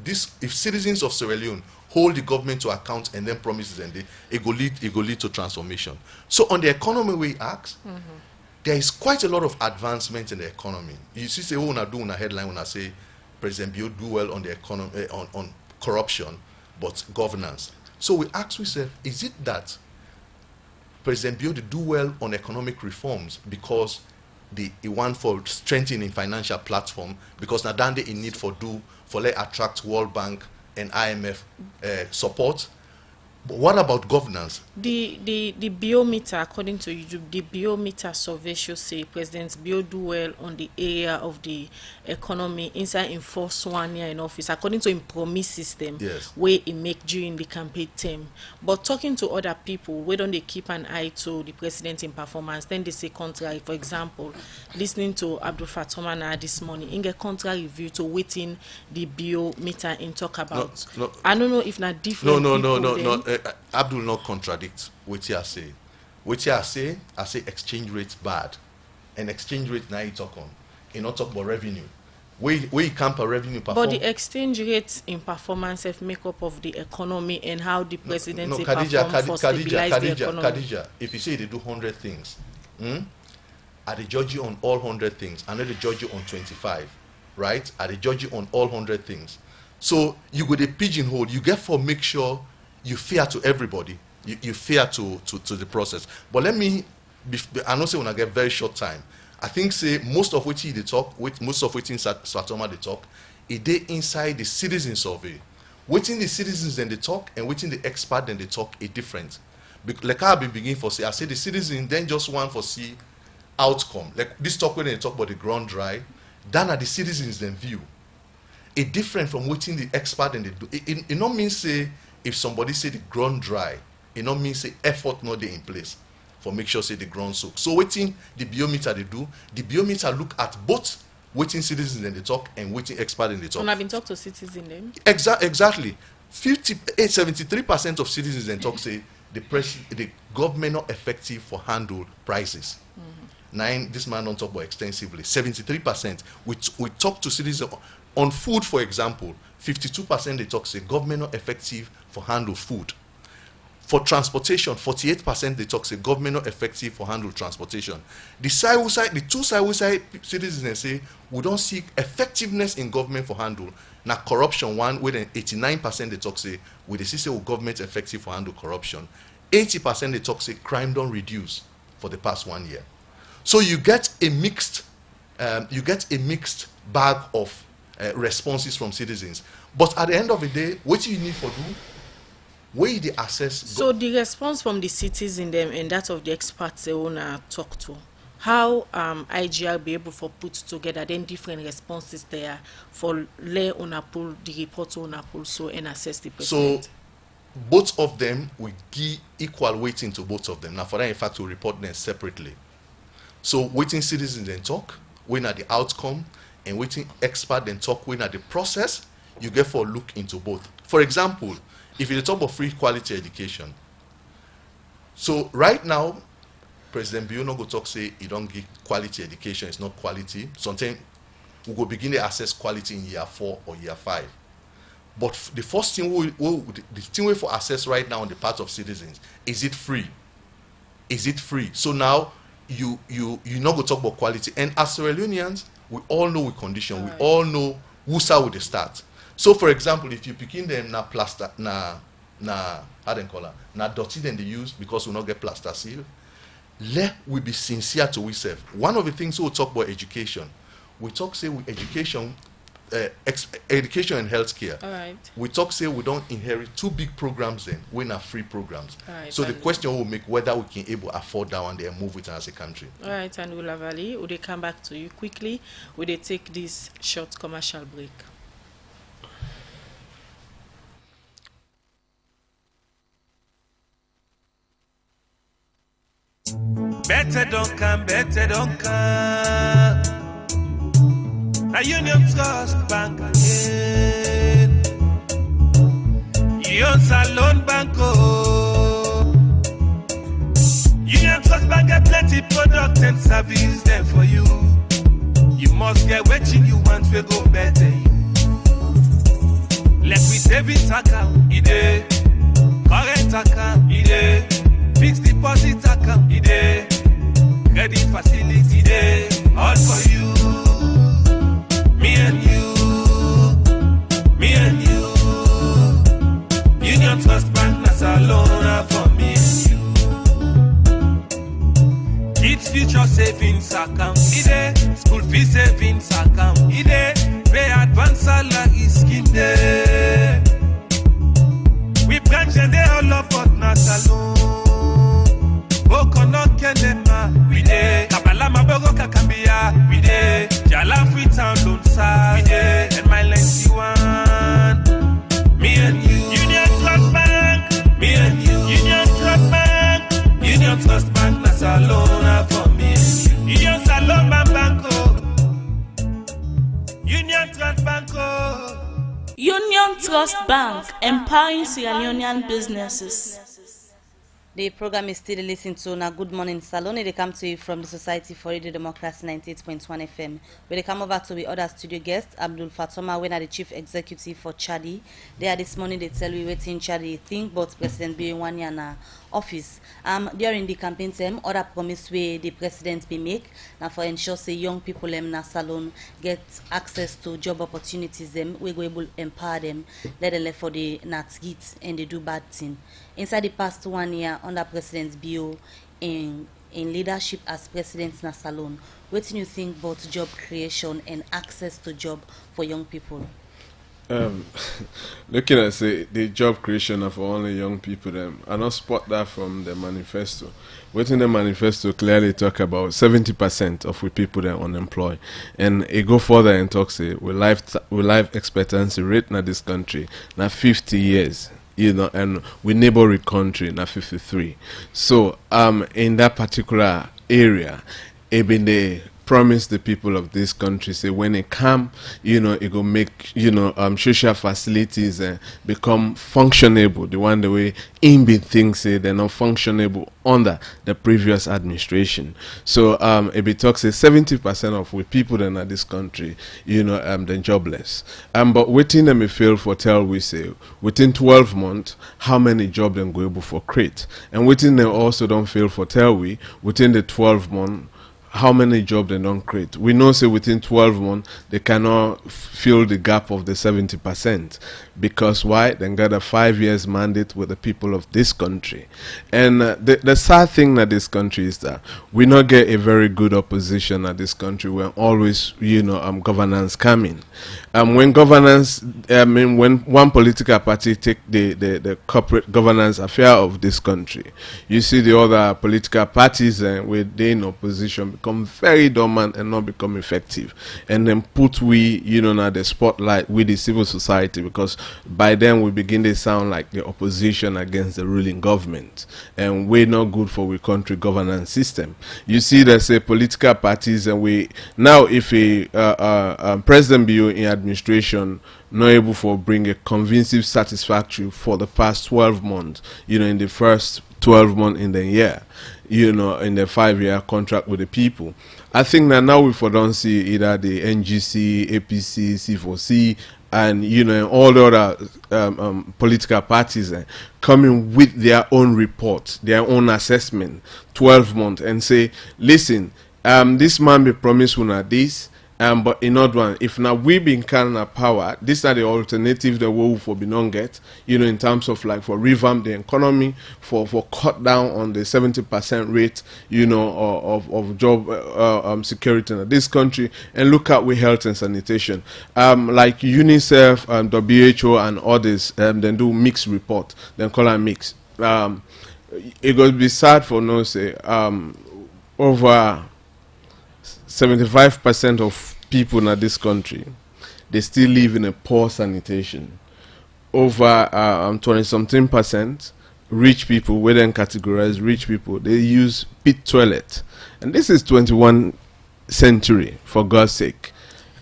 citizens of Sierra Leone hold the government to account and then promises and it go lead to transformation. So on the economy we ask, there is quite a lot of advancement in the economy. You see, say, when I do in a headline when I say President Bio do well on the economy on corruption, but governance. So we ask ourselves, is it that President Bio do well on economic reforms because the want for strengthening financial platform, because now then they in need for let attract World Bank and IMF support? But what about governance? The biometer, according to YouTube, the biometer survey should say President Bio do well on the area of the economy inside in first 1 year in office, according to him promise system, yes, where he make during the campaign term. But talking to other people, where don't they keep an eye to the president in performance, then they say contrary. For example, listening to Abdul Fatomana this morning, in a contrary view to waiting the biometer in talk about. No, I don't know if not different. No. Abdul not contradict what you say. What you say, I say exchange rate bad, and exchange rate now you talk on. You not talk about revenue. Where you camp a revenue perform. But the exchange rates in performance have make up of the economy and how the president no, perform for stabilize the economy. Khadija, if you say they do 100 things, are they judge you on all 100 things? I know they judge you on 25, right? Are they judge you on all 100 things? So you go the pigeonhole. You get for make sure you fair to everybody. You fair to the process. But let me, I know say when I get very short time, I think say most of which they talk, with most of which in Swatoma they talk, it they inside the citizen survey. Waiting the citizens then they talk, and waiting the expert then they talk is different. Like I've been beginning for say, I say the citizen then just want for see outcome. Like this talk when they talk about the ground dry, then are the citizens then view. It different from waiting the expert and they do. It not mean say if somebody say the ground dry, it not mean say effort not there in place for make sure say the ground soak. So waiting the biometer they do, the biometer look at both waiting citizens and they talk and waiting expert and they talk. And I've been talked to citizens then. Exactly. 73% of citizens then talk say the government not effective for handle prices. This man don't talk about extensively. 73%. We talk to citizens on food, for example. 52% they talk say government not effective for handle food. For transportation, 48% they talk say government not effective for handle transportation. The two side citizens they say we don't seek effectiveness in government for handle. Now corruption one with an 89% they talk say we see say government effective for handle corruption. 80% they talk say crime don't reduce for the past 1 year. So you get a mixed bag of responses from citizens. But at the end of the day, what do you need for do? Where they assess. So the response from the citizens them and that of the experts they wanna talk to, how IGR be able to put together then different responses there for lay on a pull the report on a pull so and assess the president. So both of them we give equal weighting to both of them. Now for that in fact we report them separately. So waiting citizens then talk, when at the outcome, and waiting expert then talk when at the process, you get for look into both. For example, if you talk about free quality education, so right now, President Bio no go talk say he don't give quality education, it's not quality. Sometimes we go begin to assess quality in year 4 or year 5. But the first thing the thing we for assess right now on the part of citizens, is it free? Is it free? So now you not go talk about quality. And as Sierra Leoneans, we all know with condition, we all know who would they start. So for example, if you picking them na plaster how they call it, na dirty then they use because we not get plaster seal, let we be sincere to ourselves. One of the things we we'll talk about education. We talk say with education, education and healthcare. All right. We talk say we don't inherit two big programs then, we not free programs. All right, so the and question will make whether we can able afford that one day and move with it as a country. All right, and we'll Valley, would they come back to you quickly? Would they take this short commercial break? Better don't come, better don't come. A Union Trust Bank again. Union Salone Banco. Union Trust Bank get plenty product and service there for you. You must get what you want to go better. Let me savings account, ide. Current account, ide. Fixed deposit account, ide. Credit facility, ide. All for you. Me and you. Me and you. Union Trust Bank, that's alone for me and you. Kids future savings account, ide. School fee savings account, ide. Pay advance salary scheme, ide. We branch and they all up but not alone. Bokono kenema, we dey. Kabala mabogo kakambia, we dey. Jala Freetown Lonsa, we dey. And my 91, me and you. Union Trust Bank, me and you. Union Trust Bank, Union Trust Bank, that's alone for me and you. Union Salone Banco, Union Trust Banco. Union Trust Bank, empowering Sierra Leonean businesses. The program is still listening to na Good Morning Salone. They come to you from the Society for Radio Democracy 98.1 FM. Where they come over to the other studio guest, Abdul Fatoma, when are the chief executive for Chadi. They are this morning they tell you waiting Chadi think about President Biwanyana office. During the campaign time, other promise way the president be make now for ensure say young people na salon get access to job opportunities them we go able empower them, let them left for the not get and they do bad thing. Inside the past 1 year under President Bio in leadership as president na salon, what do you think about job creation and access to job for young people? Looking at say the job creation of only young people, them I not spot that from the manifesto. Within the manifesto clearly talk about 70% of we people that are unemployed, and it go further and talk say we life expectancy rate in this country now 50 years. You know, and we neighboring country na 53. So in that particular area, it been the promise the people of this country say when it come, you know, it go make, you know, social facilities become functionable the one the way in been things say they're not functionable under the previous administration. So it be talks say 70% of we people that are in this country, you know, they're jobless. But within them fail for tell we say within 12 months how many jobs them go able for create, and within them also don't fail for tell we within the 12 months how many jobs they don't create. We know say within 12 months they cannot fill the gap of the 70%. Because why? They got a 5 years mandate with the people of this country. And the sad thing that this country is that we not get a very good opposition at this country when always, you know, governance coming. When governance, when one political party take the corporate governance affair of this country, you see the other political parties with they in opposition become very dormant and not become effective, and then put we, you know, now the spotlight with the civil society, because by then we begin to sound like the opposition against the ruling government, and we're not good for we country governance system. You see there's a political parties, and we now if a President Bio in administration not able for bring a convincing satisfactory for the past 12 months, you know, in the first 12 months in the year, you know, in the 5-year contract with the people. I think that now we for don't see either the NGC, APC, C4C, and you know all the other political parties coming with their own report, their own assessment, 12 months, and say, listen, this man be promised una this, But in other one, if now we been kind of power, these are the alternatives that we for be non get, in terms of like for revamp the economy, for cut down on the 70% rate, of job security in this country, and look at with health and sanitation. Like UNICEF, WHO, and others, then do mixed report, then call it mix. It would be sad for no say over 75% of people in this country, they still live in a poor sanitation. Over 20-something% rich people, we then categorize rich people, they use pit toilet. And this is 21st century, for God's sake.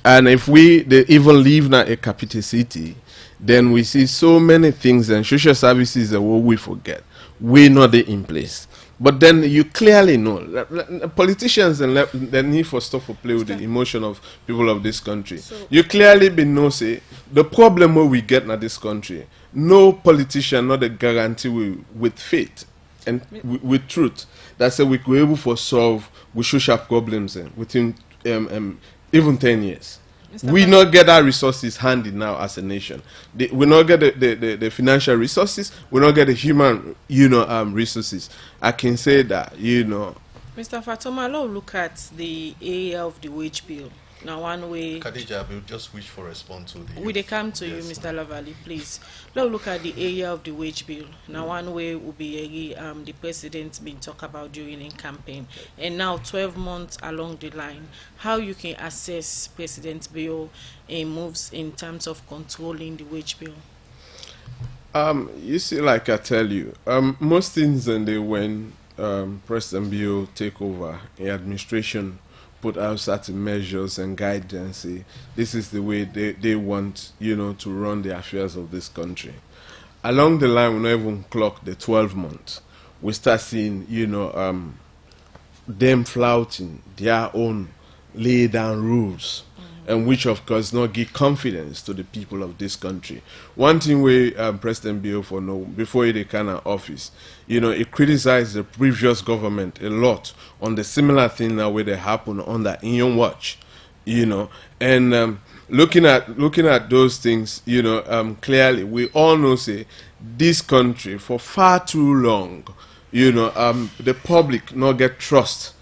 And if they even live in a capital city, then we see so many things and social services that we forget. We're not in place. But then you clearly know that politicians and the need for stuff to play with the emotion of people of this country. You clearly know say the problem where we get in this country, no politician, not a guarantee with faith and with truth that say we could able to solve with social problems within even 10 years. We not get our resources handy now as a nation. We not get the financial resources. We not get the human, resources. I can say that, Mr. Fatoma, let's look at the area of the wage bill. Now, one way. Khadija, we'll just wish for response to the. Will they come to you, Mr. Lavalley, please? Let's look at the area of the wage bill. Now, one way will be the president been talked about during a campaign, and now 12 months along the line, how you can assess President Bill moves in terms of controlling the wage bill. You see, like I tell you, most things when President Bill take over the administration, put out certain measures and guidance. Say, this is the way they want, to run the affairs of this country. Along the line, we not even clock the 12 months. We start seeing, them flouting their own laid down rules. And which of course not give confidence to the people of this country. One thing we President Bill for no before he came in office, he criticized the previous government a lot on the similar thing now where they happen under in watch, and looking at those things, clearly we all know say this country for far too long, the public not get trust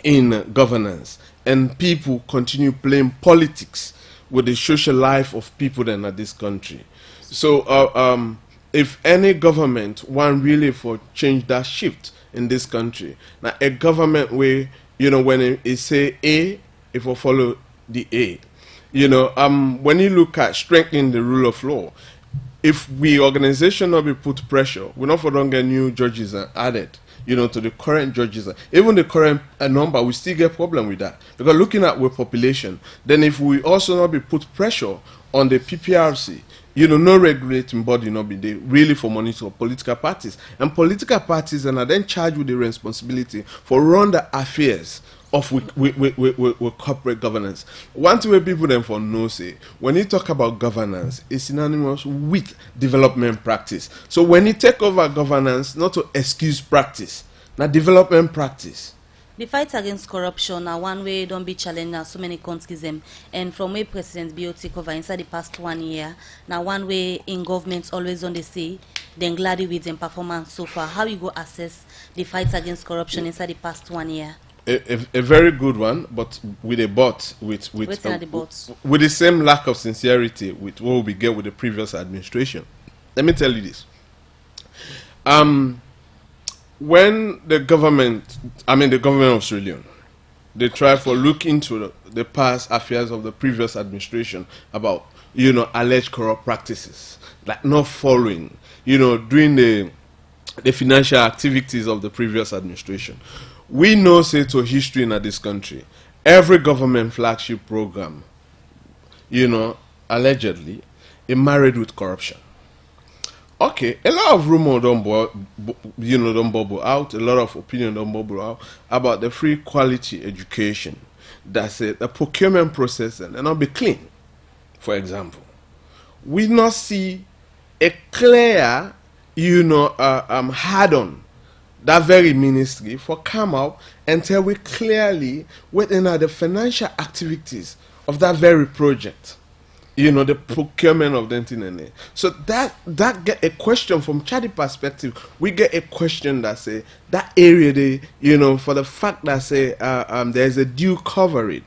in governance. And people continue playing politics with the social life of people in this country. So if any government want really for change that shift in this country, now a government where, when it say A, it will follow the A. When you look at strengthening the rule of law, if we organization not be put pressure, we not for don't get new judges added. To the current judges, even the current number, we still get problem with that. Because looking at with population, then if we also not be put pressure on the PPRC, no regulating body not be there really for monitor political parties. And political parties are then charged with the responsibility for run the affairs of with corporate governance. One thing where people then for know say, when you talk about governance, it's synonymous with development practice. So when you take over governance, not to excuse practice, now development practice. The fight against corruption now one way don't be challenged now so many countries and from where President Bill take over inside the past 1 year, now one way in government always on the say, then gladly with them performance so far. How you go assess the fight against corruption inside the past 1 year? A very good one, but with a but with the same lack of sincerity with what we get with the previous administration. Let me tell you this. When the government of Sierra Leone, they try to look into the past affairs of the previous administration about alleged corrupt practices, like not following, doing the financial activities of the previous administration. We know, say, to history in this country, every government flagship program, allegedly, is married with corruption. Okay, a lot of rumor don't bubble out, a lot of opinion don't bubble out about the free quality education. That's it, the procurement process and not be clean. For example, we not see a clear, hard-on that very ministry for come out and tell we clearly what are the financial activities of that very project. The procurement of the internet. So that get a question from Chadi perspective. We get a question that say that area they, for the fact that say there's a due coverage,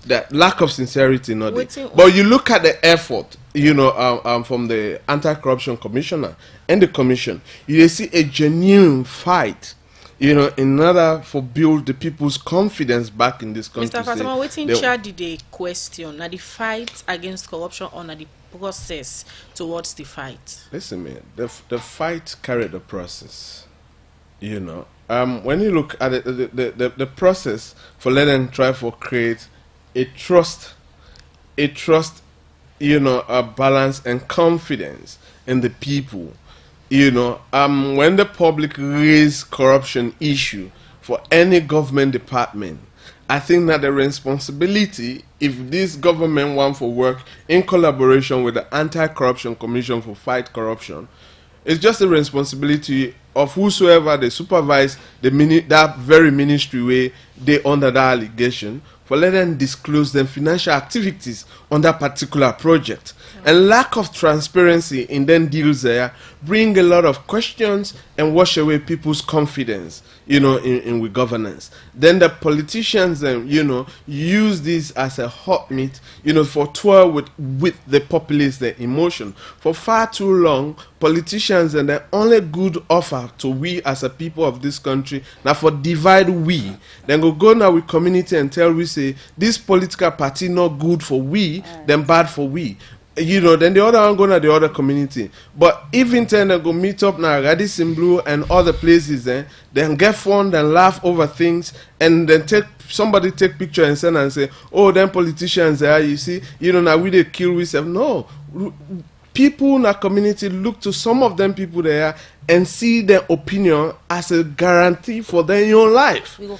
that lack of sincerity not there. But you look at the effort, from the Anti-Corruption Commissioner and the Commission, you see a genuine fight, in order for build the people's confidence back in this country. Mr. Fatima, waiting chair did a question. Now the fight against corruption or the process towards the fight? Listen, man, the fight carried the process. When you look at it, the process for letting try for create a trust, a balance and confidence in the people. When the public raise corruption issue for any government department, I think that the responsibility, if this government want for work in collaboration with the Anti-Corruption Commission for fight corruption, it's just a responsibility of whosoever they supervise that very ministry where they under that allegation, for let them disclose them financial activities on that particular project. And lack of transparency in them deals there bring a lot of questions and wash away people's confidence, in with governance. Then the politicians, use this as a hot meat, for tour with the populace, their emotion. For far too long, politicians and the only good offer to we as a people of this country, now for divide we. Then go now with community and tell we say, this political party not good for we, then bad for we. Then the other one go to the other community. But even then they go meet up now Radisson Blue and other places then get fun and laugh over things, and then somebody take picture and send and say, oh, them politicians there, you see, now we they kill we say no. People in the community look to some of them people there and see their opinion as a guarantee for their own life, and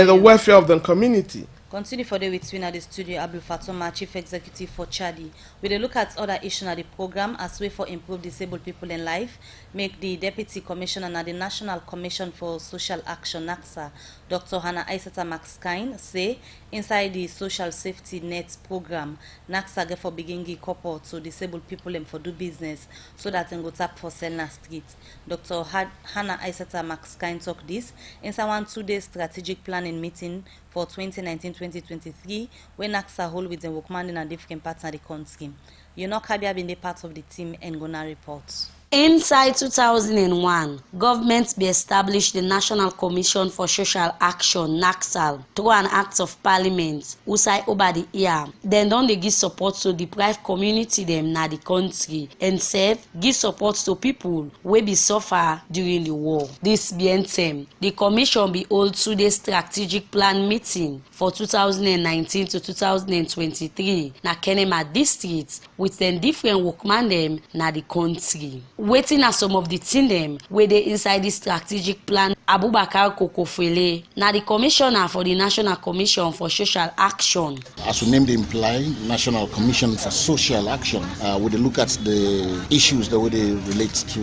the welfare of the community. Continue for the with Swin at the studio, Abdul Fatoma, Chief Executive for Chadi. We will look at other issues at the program as way for improve disabled people in life. Make the Deputy Commissioner at the National Commission for Social Action, NACSA, Dr. Hannah Aisata Maxkine, say inside the Social Safety Net program, NACSA get for begin give support to disabled people and for do business so that they go tap for sell na street. Dr. Hannah Aisata Maxkine talk this inside one 2-day strategic planning meeting for 2019-2023 when NACSA hold with the workman in a different parts of the country. Kabia been the part of the team and gonna report. Inside 2001, government be established the National Commission for Social Action, NACSAL, through an act of parliament, usai over the year. Then don't they give support to deprived community them na the country and serve give support to people wey be suffer during the war. This being term, the commission be hold 2-day strategic plan meeting for 2019 to 2023 na Kenema district with them different workman them na the country. Waiting at some of the things them where they inside this strategic plan. Abubakar Kokofele, now the commissioner for the National Commission for Social Action. As we named imply, National Commission for Social Action, we look at the issues that would relate to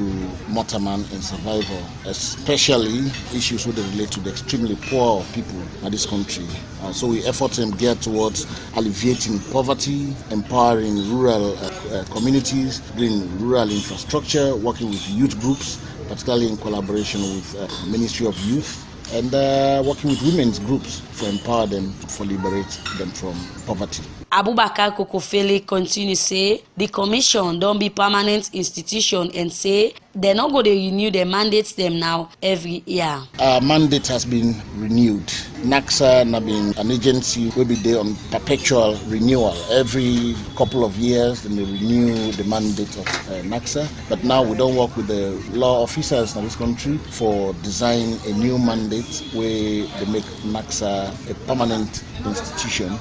mortarman and survival, especially issues that relate to the extremely poor people in this country. So we effort and geared towards alleviating poverty, empowering rural communities, doing rural infrastructure, working with youth groups, particularly in collaboration with Ministry of Youth, and working with women's groups to empower them, to liberate them from poverty. Abubakar Kokofele continue say the commission don't be permanent institution and say they're not going to renew their mandates them now every year. Our mandate has been renewed. NACSA has been an agency will be there on perpetual renewal. Every couple of years then they renew the mandate of NACSA. But now we don't work with the law officers in this country for design a new mandate where they make NACSA a permanent institution.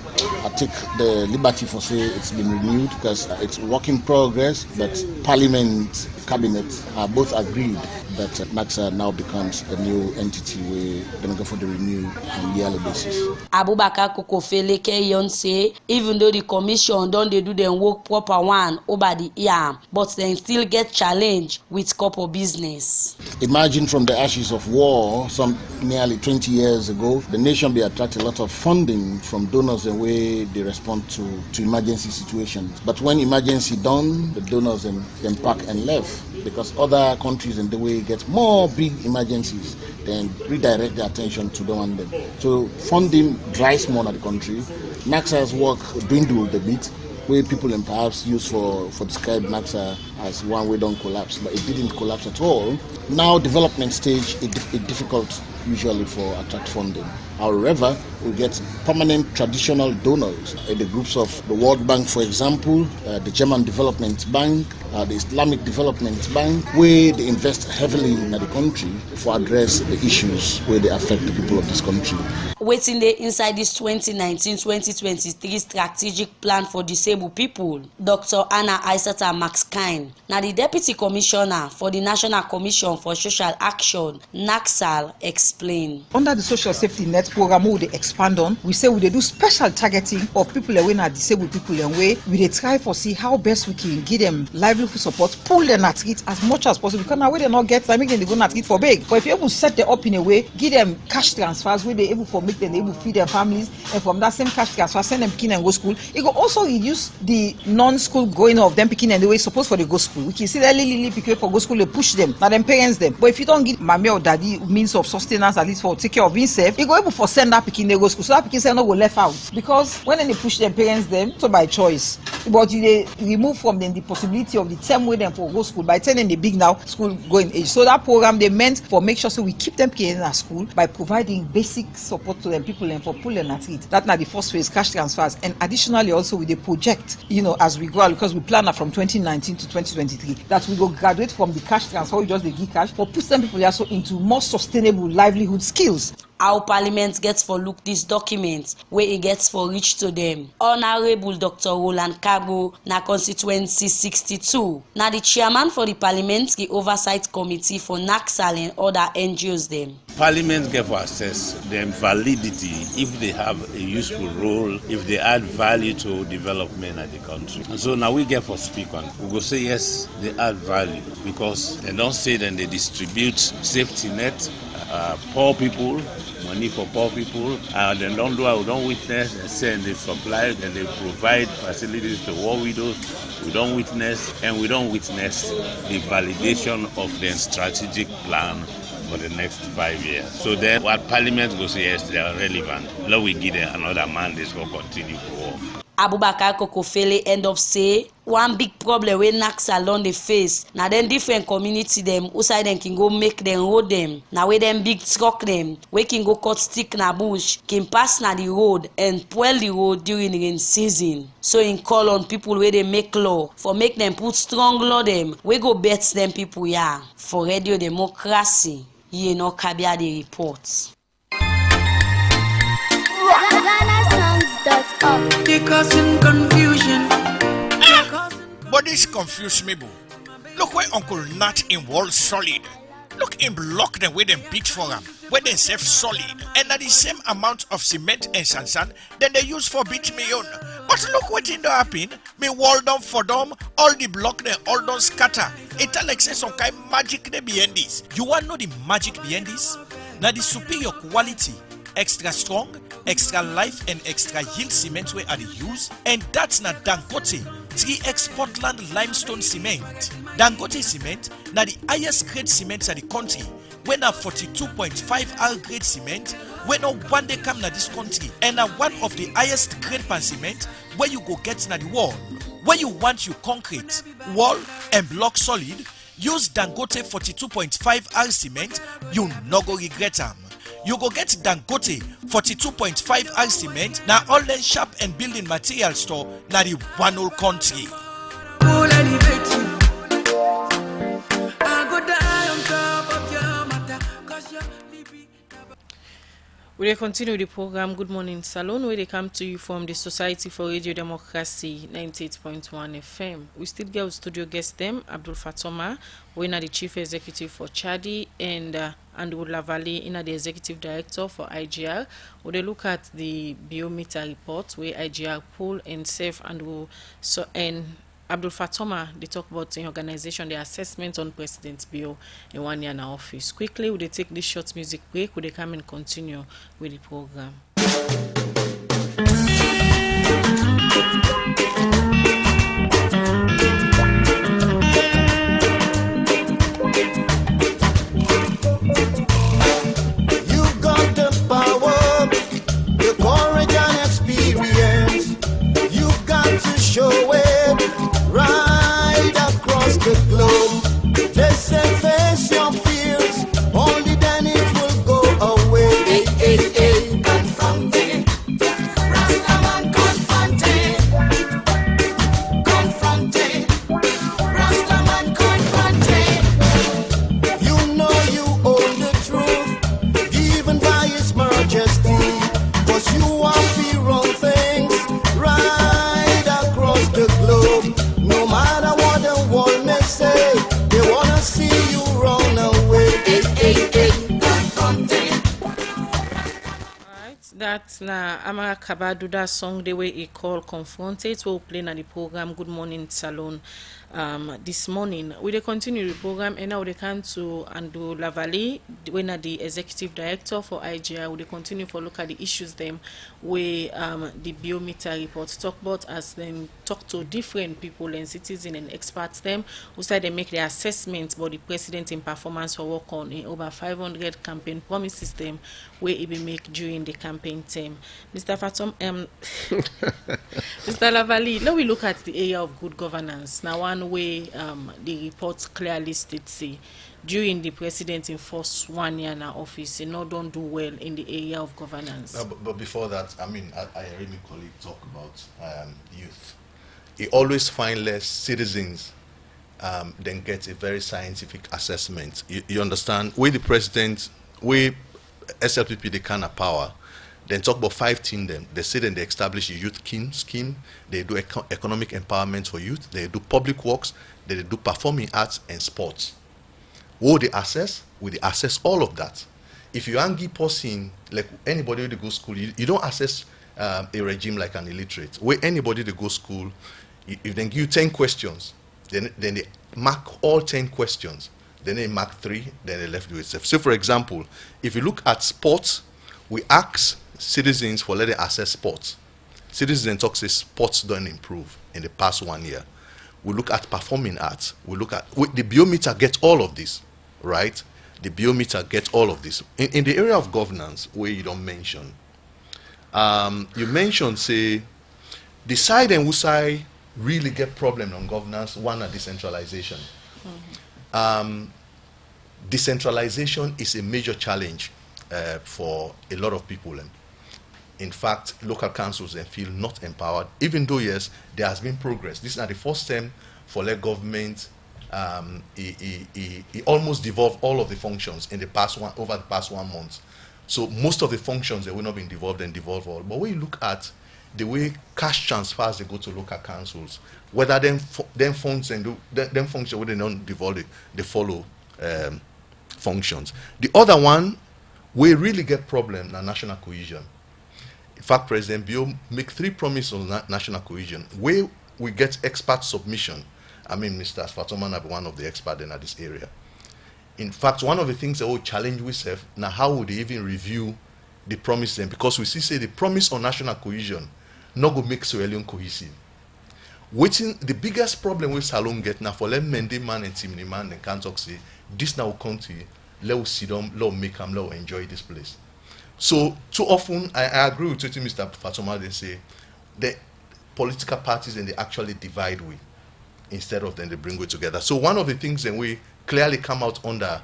I take the liberty for say it's been renewed because it's work in progress, but Parliament, Cabinet are both agreed that NACSA now becomes a new entity where they're going to go for the renew on yearly basis. Abubakar Kokofele Keyon say even though the commission don't they do them work proper one over the year, but they still get challenged with couple business. Imagine from the ashes of war, some nearly 20 years ago, the nation be attract a lot of funding from donors the way they respond to emergency situations. But when emergency done, the donors then pack and left, because other countries in the way get more big emergencies, then redirect their attention to the one them. So funding dries more in the country. NACSA's work dwindled a bit, where people and perhaps use for describe NACSA as one way don't collapse, but it didn't collapse at all. Now development stage is difficult usually for attract funding. However, we get permanent traditional donors in the groups of the World Bank, for example, the German Development Bank, the Islamic Development Bank, where they invest heavily in the country for address the issues where they affect the people of this country. Waiting there inside this 2019-2023 strategic plan for disabled people, Dr. Hannah Aissata Max-Kine, now the Deputy Commissioner for the National Commission for Social Action, NACSAL, explained. Under the Social Safety Net program, we expand on, we say we do special targeting of people who are disabled people, and we try for see how best we can give them livelihood support, pull them at it as much as possible, because now we they not get time, make them go at it for big. But if you're able to set them up in a way, give them cash transfers where they're able to make them able to feed their families, and from that same cash transfer, send them picking and go school. It will also reduce the non-school going of them picking and the way supposed for the go school. We can see that lily pick for go school, they push them, now them parents them. But if you don't give mommy or daddy means of sustenance, at least for take care of himself, he go able for send that picking they go school. So that picking say no go left out. Because when they push them parents them, so by choice. But they remove from them the possibility of the term way them for go school by telling the big now school going age. So that program they meant for make sure so we keep them in at school by providing basic support to them people and for pulling at it. That's not the first phase, cash transfers. And additionally also with the project, as we go, because we plan from 2019 to 2023, that we go graduate from the cash transfer, we just the give cash, but put some people also into more sustainable livelihood skills. How Parliament gets for look this document where it gets for reach to them. Honorable Dr. Roland Kabo, na constituency 62. Now the chairman for the Parliamentary Oversight Committee for NACSAL and other NGOs them. Parliament get for assess them validity if they have a useful role, if they add value to development of the country. And so now we get for speak on. We go say yes, they add value because they don't say then they distribute safety net, poor people, money for poor people, and they don't witness, they send, they supply, and they provide facilities to war widows. We don't witness, and we don't witness the validation of the strategic plan for the next 5 years. So then what Parliament goes say, yes, they are relevant. Now we give them another mandate to continue to work. Abubakar Kokofele end up say one big problem when NACSAL don dey face. Now then different community them who side them can go make them road them. Now where them big truck them we can go cut stick na bush can pass na the road and spoil the road during rain season. So in call on people where they make law for make them put strong law them we go bet them people yeah for Radio Democracy. Ye no Kabia the reports. They causing confusion. But this confuse me, boo. Look where Uncle Nat in World Solid. Look in block them with them big for them, where they save solid, and at the same amount of cement and sand then they use for bitumen. But look what in the happen. Me wall down for them, all the block they all don't scatter. It like say some kind of magic they behind this. You want to know the magic behind this? Now the superior quality, extra strong, extra life and extra yield cement where are the use, and that's not Dangote 3X Portland limestone cement. Dangote cement na the highest grade cement at the country, when a 42.5 R grade cement, when no one day come na this country, and one of the highest grade pan cement where you go get na the wall. Where you want your concrete, wall and block solid, use Dangote 42.5 R cement, you no go regret them. You go get Dangote 42.5 R cement na all the shop and building material store na the one whole country. We will continue the program Good Morning Salone, where they come to you from the Society for Radio Democracy 98.1 FM. We still get with studio guest them, Abdul Fatoma, who is the Chief Executive for Chadi, and Andrew Lavalley, the Executive Director for IGR. We will look at the Biometer report where IGR pull and save and Abdul Fatoma, they talk about the organization, the assessment on President Bio in 1 year in office. Quickly, would they take this short music break? Would they come and continue with the program? You've got the power, the courage and experience. You've got to show it. Right across the globe, they say face your fears, only then it will go away. Hey, hey, hey, confront it, Rastaman, confront it, confront it, Rastaman, confront it. You know you own the truth, given by His Majesty, 'cause you are fear on things right across the globe. No matter what the world may say, they wanna see you run away. Hey, hey, hey, confront it. Alright, that's na Amara Kabaduda song the way he called Confronted. We'll play na the program Good Morning Salone this morning. We will continue the program and now we come to Andrew Lavalley, when the Executive Director for IGR. We will continue for look at the issues them where the Biometer report talk about, as them talk to different people and citizens and experts them who say they make the assessment about the president in performance for work on in over 500 campaign promises them where he will make during the campaign term. Mr. Fatom, Mr. Lavalley, now we look at the area of good governance. Now one way the report clearly states say during the president in first 1 year in office, don't do well in the area of governance. But before that, I mean, I heard my colleague talk about youth. He always find less citizens than get a very scientific assessment. You understand? We the president, we SLPP, they kind of power. Then talk about 5 teams. Then they say then they establish a youth scheme. They do economic empowerment for youth. They do public works. They do performing arts and sports. What they assess? We they assess all of that. If you angry person like anybody who go school, you don't assess a regime like an illiterate. Where anybody that go school, if they give you 10 questions, then they mark all 10 questions. Then they mark 3. Then they left with itself. So, for example, if you look at sports, we ask citizens for let them assess sports. Citizens talk say sports don't improve in the past 1 year. We look at performing arts. We look at the Biometer gets all of this, right? The Biometer gets all of this. In the area of governance, where you don't mention, you mentioned say the side and whose side really get problem on governance. One are decentralization. Decentralization is a major challenge for a lot of people. In fact, local councils feel not empowered, even though, yes, there has been progress. This is not the first time for the government. It almost devolved all of the functions in the past over the past 1 month. So most of the functions that were not being devolved and devolved all. But when you look at the way cash transfers they go to local councils, whether them funds and them functions where they don't devolve, they follow functions. The other one, we really get problem na national cohesion. In fact, President Bio make 3 promises on national cohesion. Where we get expert submission. I mean, Mr. Fatoma will be one of the experts in this area. In fact, one of the things that will challenge we have now, how would they even review the promise then? Because we see say the promise on national cohesion not go make Sierra Leone cohesive. Waiting the biggest problem with Salone get now for let Mende man and Timini man and can't talk say this now country let us sit down, let us make them, let us enjoy this place. So too often I agree with what Mr. Fatoma they say the political parties and they actually divide we instead of then they bring we together. So one of the things that we clearly come out under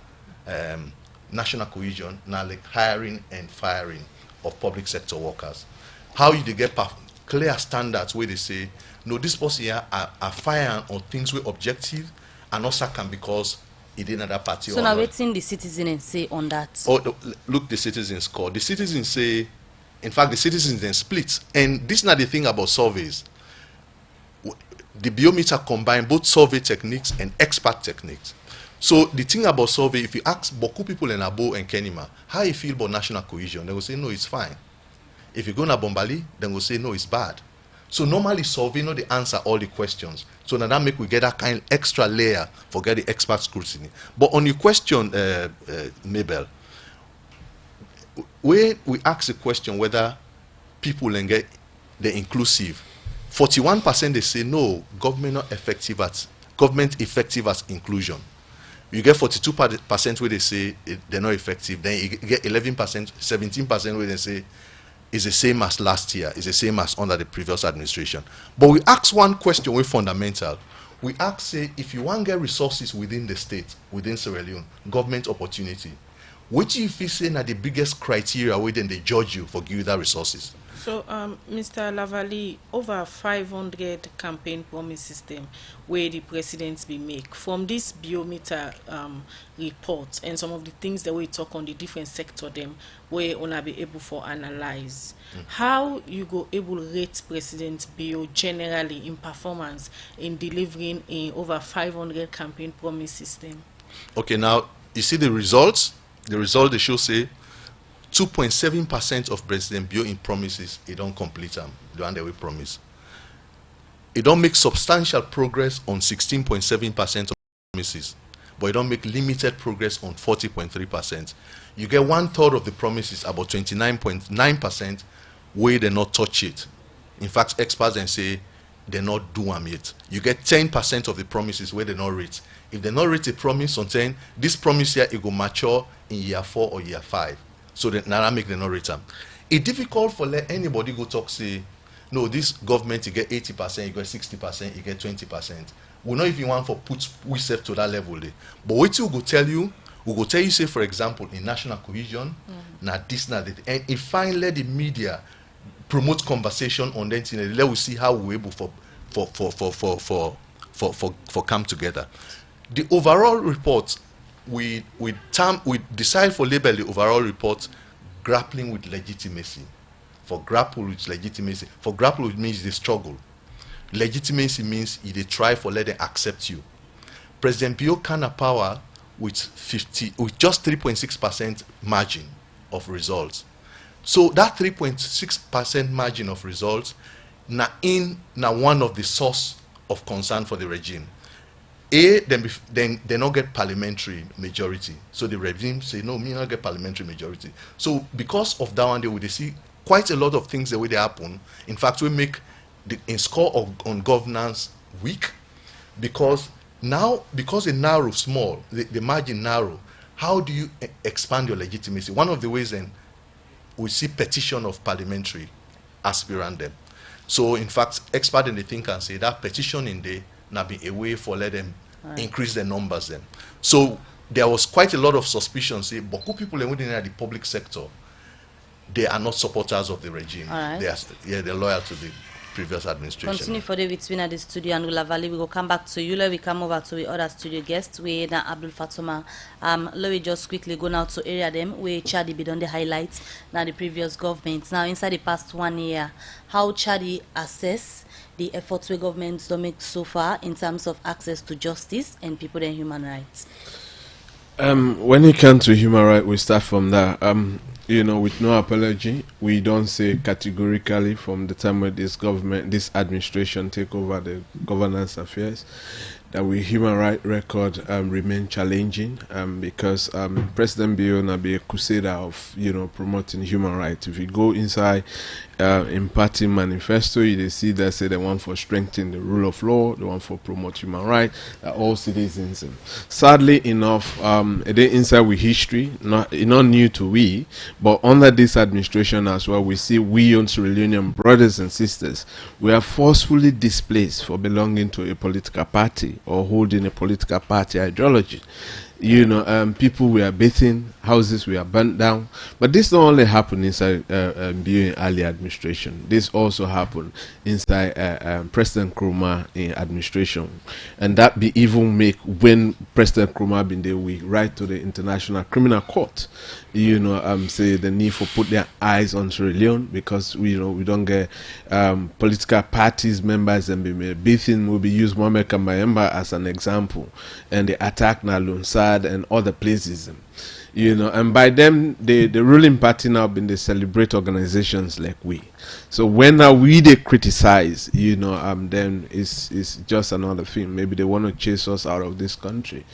national cohesion now like hiring and firing of public sector workers. How you they get clear standards where they say no, this person here are firing on things we objective and also can because he did another party so or now not. waiting the citizens say on that. Oh, look, the citizens call. The citizens say, in fact, the citizens then split. And this is not the thing about surveys. The Biometer combine both survey techniques and expert techniques. So the thing about survey, if you ask Boku people in Abo and Kenima, how you feel about national cohesion, they will say, no, it's fine. If you go to Bombali, then we'll say, no, it's bad. So normally survey, no, they answer all the questions. So now that make we get that kind of extra layer for get the expert scrutiny. But on your question, Mabel, when we ask the question whether people can get the inclusive, 41% they say no, government effective as inclusion. You get 42% where they say they're not effective. Then you get 11%, 17% where they say it's the same as last year, it's the same as under the previous administration. But we ask one question, very fundamental. We ask, say, if you want to get resources within the state, within Sierra Leone, government opportunity, which you feel say are the biggest criteria where then they judge you for giving that resources? So, Mr. Lavali, over 500 campaign promise system where the presidents be make from this Biometer report and some of the things that we talk on the different sector them where una be able for analyze. How you go able rate President Bio generally in performance in delivering in over 500 campaign promise system? Okay, now you see the results. The result they show say 2.7% of President Bio in promises, he don't complete them, the one that we promise. He don't make substantial progress on 16.7% of promises, but he don't make limited progress on 40.3%. You get 1/3 of the promises, about 29.9%, where they not touch it. In fact, experts then say they not do them yet. You get 10% of the promises where they not reach. If they not reach a promise on 10, this promise here it will mature in year 4 or year 5. So that now make the not return. It's difficult for let anybody go talk say, no, this government you get 80%, you get 60%, you get 20%. We not even want for put ourselves to that level there. But what we go tell you, we go tell you say for example in national cohesion, now this now that, and if finally the media promote conversation on that, let we see how we're able for come together. The overall report. We decide for label the overall report grappling with legitimacy. For grapple with legitimacy. For grapple with means the struggle. Legitimacy means they try for let them accept you. President Bio can power with just 3.6% margin of results. So that 3.6% margin of results now one of the source of concern for the regime. Then they not get parliamentary majority. So the regime say, no, me not get parliamentary majority. So because of that one, they would see quite a lot of things the way they happen. In fact, we make the score on governance weak because it narrow small, the margin narrow. How do you expand your legitimacy? One of the ways then we see petition of parliamentary aspirant them. So in fact, expert in the thing can say that petition in there now be a way for let them increase their numbers then. So there was quite a lot of suspicion say Boku people within the public sector, they are not supporters of the regime. They're loyal to the previous administration. Continue for the between at the studio and Lavali. We will come back to you. Let we come over to the other studio guests. We now Abdul Fatuma. Let we just quickly go now to area them where Chadi be done the highlights now the previous government. Now inside the past 1 year, how Chadi assess the efforts where governments don't make so far in terms of access to justice and people and human rights? When it comes to human rights, we start from that. With no apology, we don't say categorically from the time when this administration take over the governance affairs that we human rights record remain challenging because President Bio na be a crusader of promoting human rights. If you go inside in party manifesto, you see that say they want for strengthening the rule of law, they want for promote human rights, all citizens. Sadly enough, it is inside with history, not new to we, but under this administration as well, we see we on Sierra Leonean brothers and sisters, we are forcefully displaced for belonging to a political party or holding a political party ideology. People were beaten, houses were burnt down. But this not only happened inside Bio early administration. This also happened inside President Nkrumah in administration, and that be even make when President Nkrumah been there, we write to the International Criminal Court. Say the need for put their eyes on Sierra Leone, because we don't get political parties members and be beaten. Will be used Mohamed Kambayemba as an example, and the attack na Lunsad and other places. And by them, the ruling party now been they celebrate organizations like we. So when now we they criticize, then it's just another thing. Maybe they want to chase us out of this country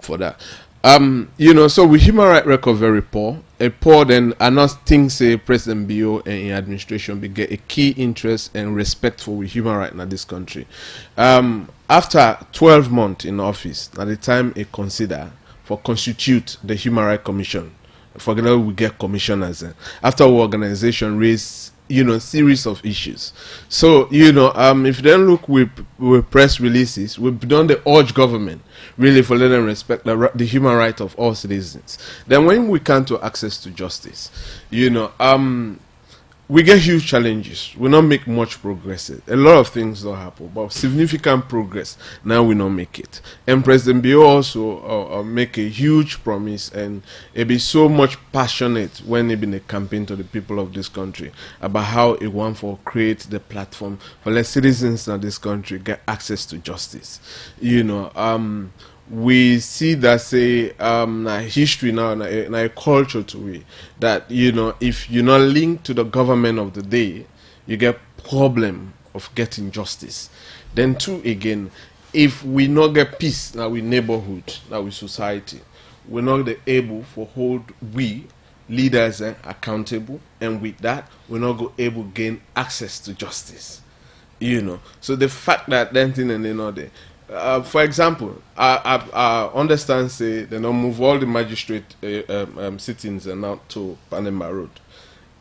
for that. So with human rights record very poor. A poor then another thing say President Bio and in administration be get a key interest and respect for with human rights in this country. After 12 months in office, at the time it consider for constitute the Human Rights Commission. For example, we get commissioners after our organization raise series of issues. So if you then look with press releases, we've done the urge government really for letting them respect the human right of all citizens. Then when we come to access to justice, we get huge challenges. We not make much progress. A lot of things don't happen, but significant progress now we not make it. And President Bio also make a huge promise, and it be so much passionate when he been a campaign to the people of this country about how he want for create the platform for let citizens in this country get access to justice. We see that say history now and a culture to it that if you're not linked to the government of the day, you get problem of getting justice. Then two again, if we not get peace now with neighborhood, now with society, we're not able to hold we leaders accountable, and with that we're not able to gain access to justice. So the fact that then thing and another. For example, I understand say they don't move all the magistrate sittings and out to Panama Road,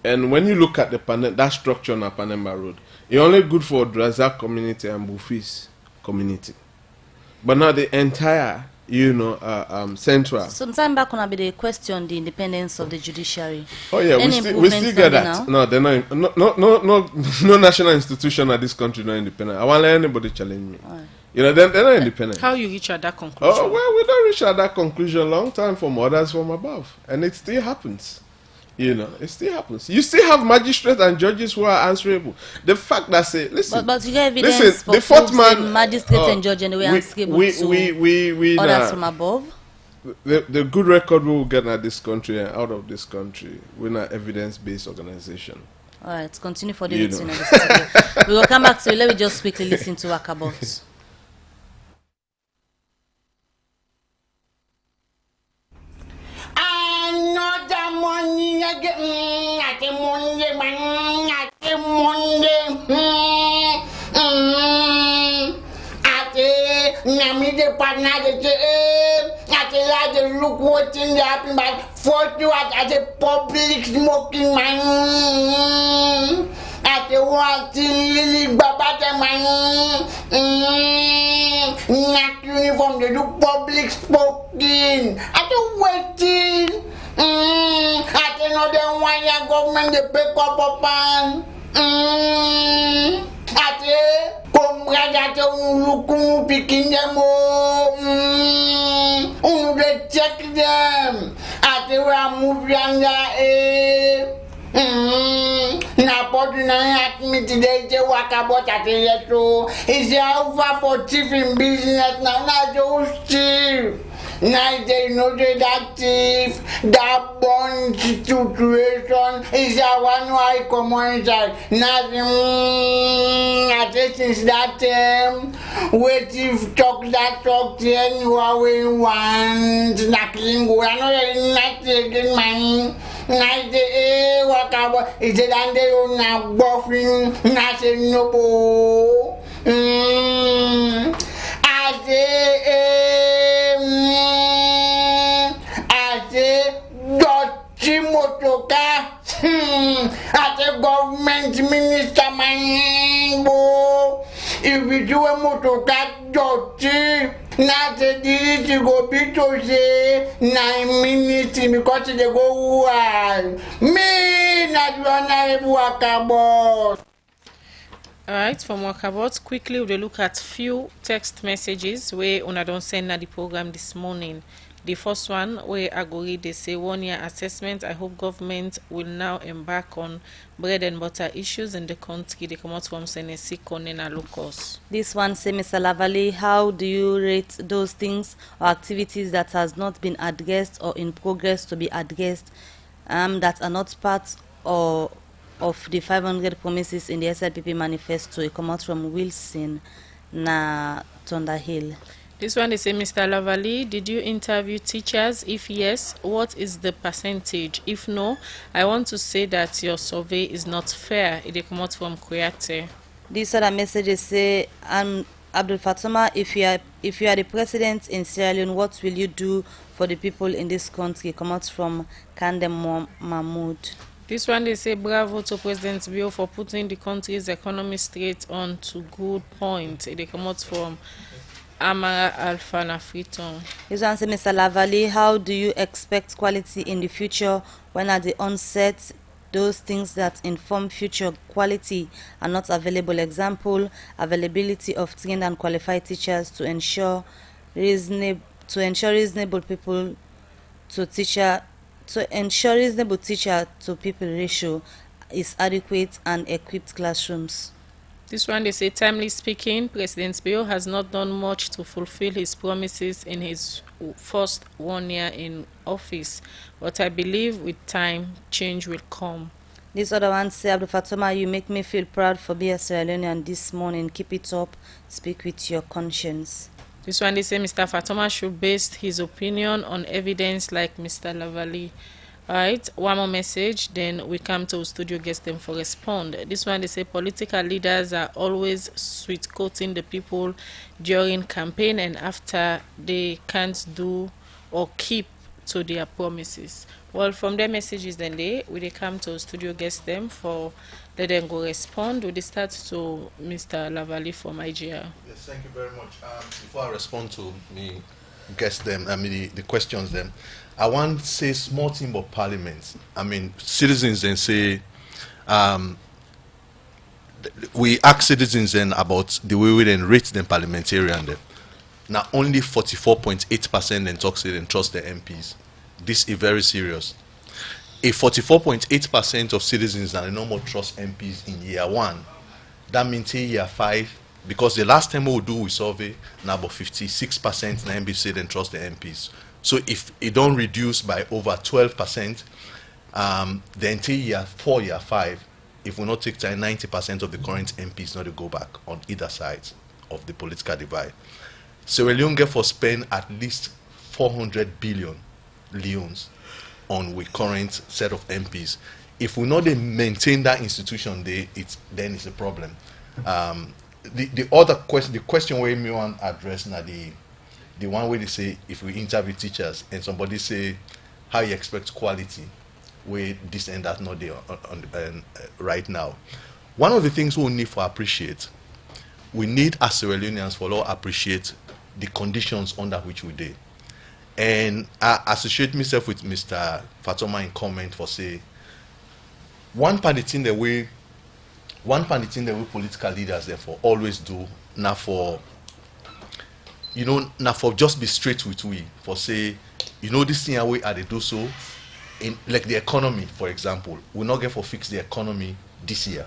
and when you look at that structure on Panama Road, it's only good for Drazak community and Bufis community, but not the entire central. Sometime back when I be the question the independence of the judiciary. Oh yeah, we still get that. No, they're not. No national institution at this country not independent. I won't let anybody challenge me. Right. They're not independent. How you reach at that conclusion? Oh, well, we don't reach at that conclusion long time from others from above. And it still happens. It still happens. You still have magistrates and judges who are answerable. The fact that say, listen. But you get evidence for the fourth man, magistrate and judge, and we answerable to others from above? The good record we will get at this country and out of this country, we're not evidence-based organization. All right, continue for the listening. We will come back to you. Let me just quickly listen to Wakabot. Another money again, at the Monday, man, at the Monday, at the Namide Panade, at the large look what in the happen by 40 at the public smoking man. At the watching Lily Babata man, not uniform, they do public spoken. At the waiting, at another one, your government, they pick up upon. At the comrade at the Lukum picking them up, they check them. At the Ramu Yanga, na podi na admit today je Wakabot at the is over for chief in business na just chief. Now they know that chief, that bond situation is a one way community. Nothing at since that time, where chief talk that talk to anyone we want, nothing we are not taking money. Night the Wakabot is it and they are not buffing, nothing no. Motoka at the government minister man, if we do a motoka, Na te diri to go be to say 9 minutes because they go one. Me na honorable Wakabot. Alright, from Wakabot, quickly we'll look at few text messages where una don't send na the program this morning. The first one where I go read, they say 1 year assessment. I hope government will now embark on bread and butter issues in the country. They come out from Senesi Konena Locos. This one say, Mr. Lavalley, how do you rate those things or activities that has not been addressed or in progress to be addressed, that are not part of the 500 promises in the SLPP manifesto? It come out from Wilson na Thunderhill. This one, they say, Mr. Lavalley, did you interview teachers? If yes, what is the percentage? If no, I want to say that your survey is not fair. It come out from Kuyate. These other messages say, Abdul Fatoma, if you are the president in Sierra Leone, what will you do for the people in this country? Come out from Kandem Mahmoud. This one, they say, bravo to President Bio for putting the country's economy straight on to good point. They come out from Amara Alfana Friton. This one say, Mr. Lavalley, how do you expect quality in the future when at the onset those things that inform future quality are not available? Example, availability of trained and qualified teachers to ensure reasonable people to teacher to people ratio is adequate and equipped classrooms. This one, they say, timely speaking, President Bio has not done much to fulfill his promises in his first 1 year in office, but I believe with time, change will come. This other one say, Abdul Fatoma, you make me feel proud for being a Sierra Leonean this morning. Keep it up. Speak with your conscience. This one, they say, Mr. Fatoma should base his opinion on evidence like Mr. Lavalley. Alright, one more message, then we come to studio guest them for respond. This one, they say, political leaders are always sweet-coating the people during campaign and after they can't do or keep to their promises. Well, from their messages, then we come to studio guest them for let them go respond. We start to Mr. Lavalley from IGR. Yes, thank you very much. Before I respond to me guest them, the questions them, I want to say small thing about parliament. I mean, citizens then say, we ask citizens then about the way we then rate them parliamentarian then. Now only 44.8% then talk say then trust the MPs. This is very serious. A 44.8% of citizens and no more trust MPs in year 1. That means year 5, because the last time we do we survey, now about 56% na MPs say then trust the MPs. So if it don't reduce by over 12%, the entire year 4, year 5, if we not take time, 90% of the current MPs not to go back on either side of the political divide. Sierra Leone get for spend at least 400 billion leones on with current set of MPs. If we not maintain that institution, then it's a problem. The other question, the question where me want address now the one where they say if we interview teachers and somebody say how you expect quality, where this and that not there right now. One of the things we need to appreciate, we need as Sierra Leoneans for all appreciate the conditions under which we did. And I associate myself with Mr. Fatoma in comment for say one part of the thing that we political leaders therefore always do now for now for just be straight with we for say this thing way they do so in like the economy, for example, we not get for fix the economy this year.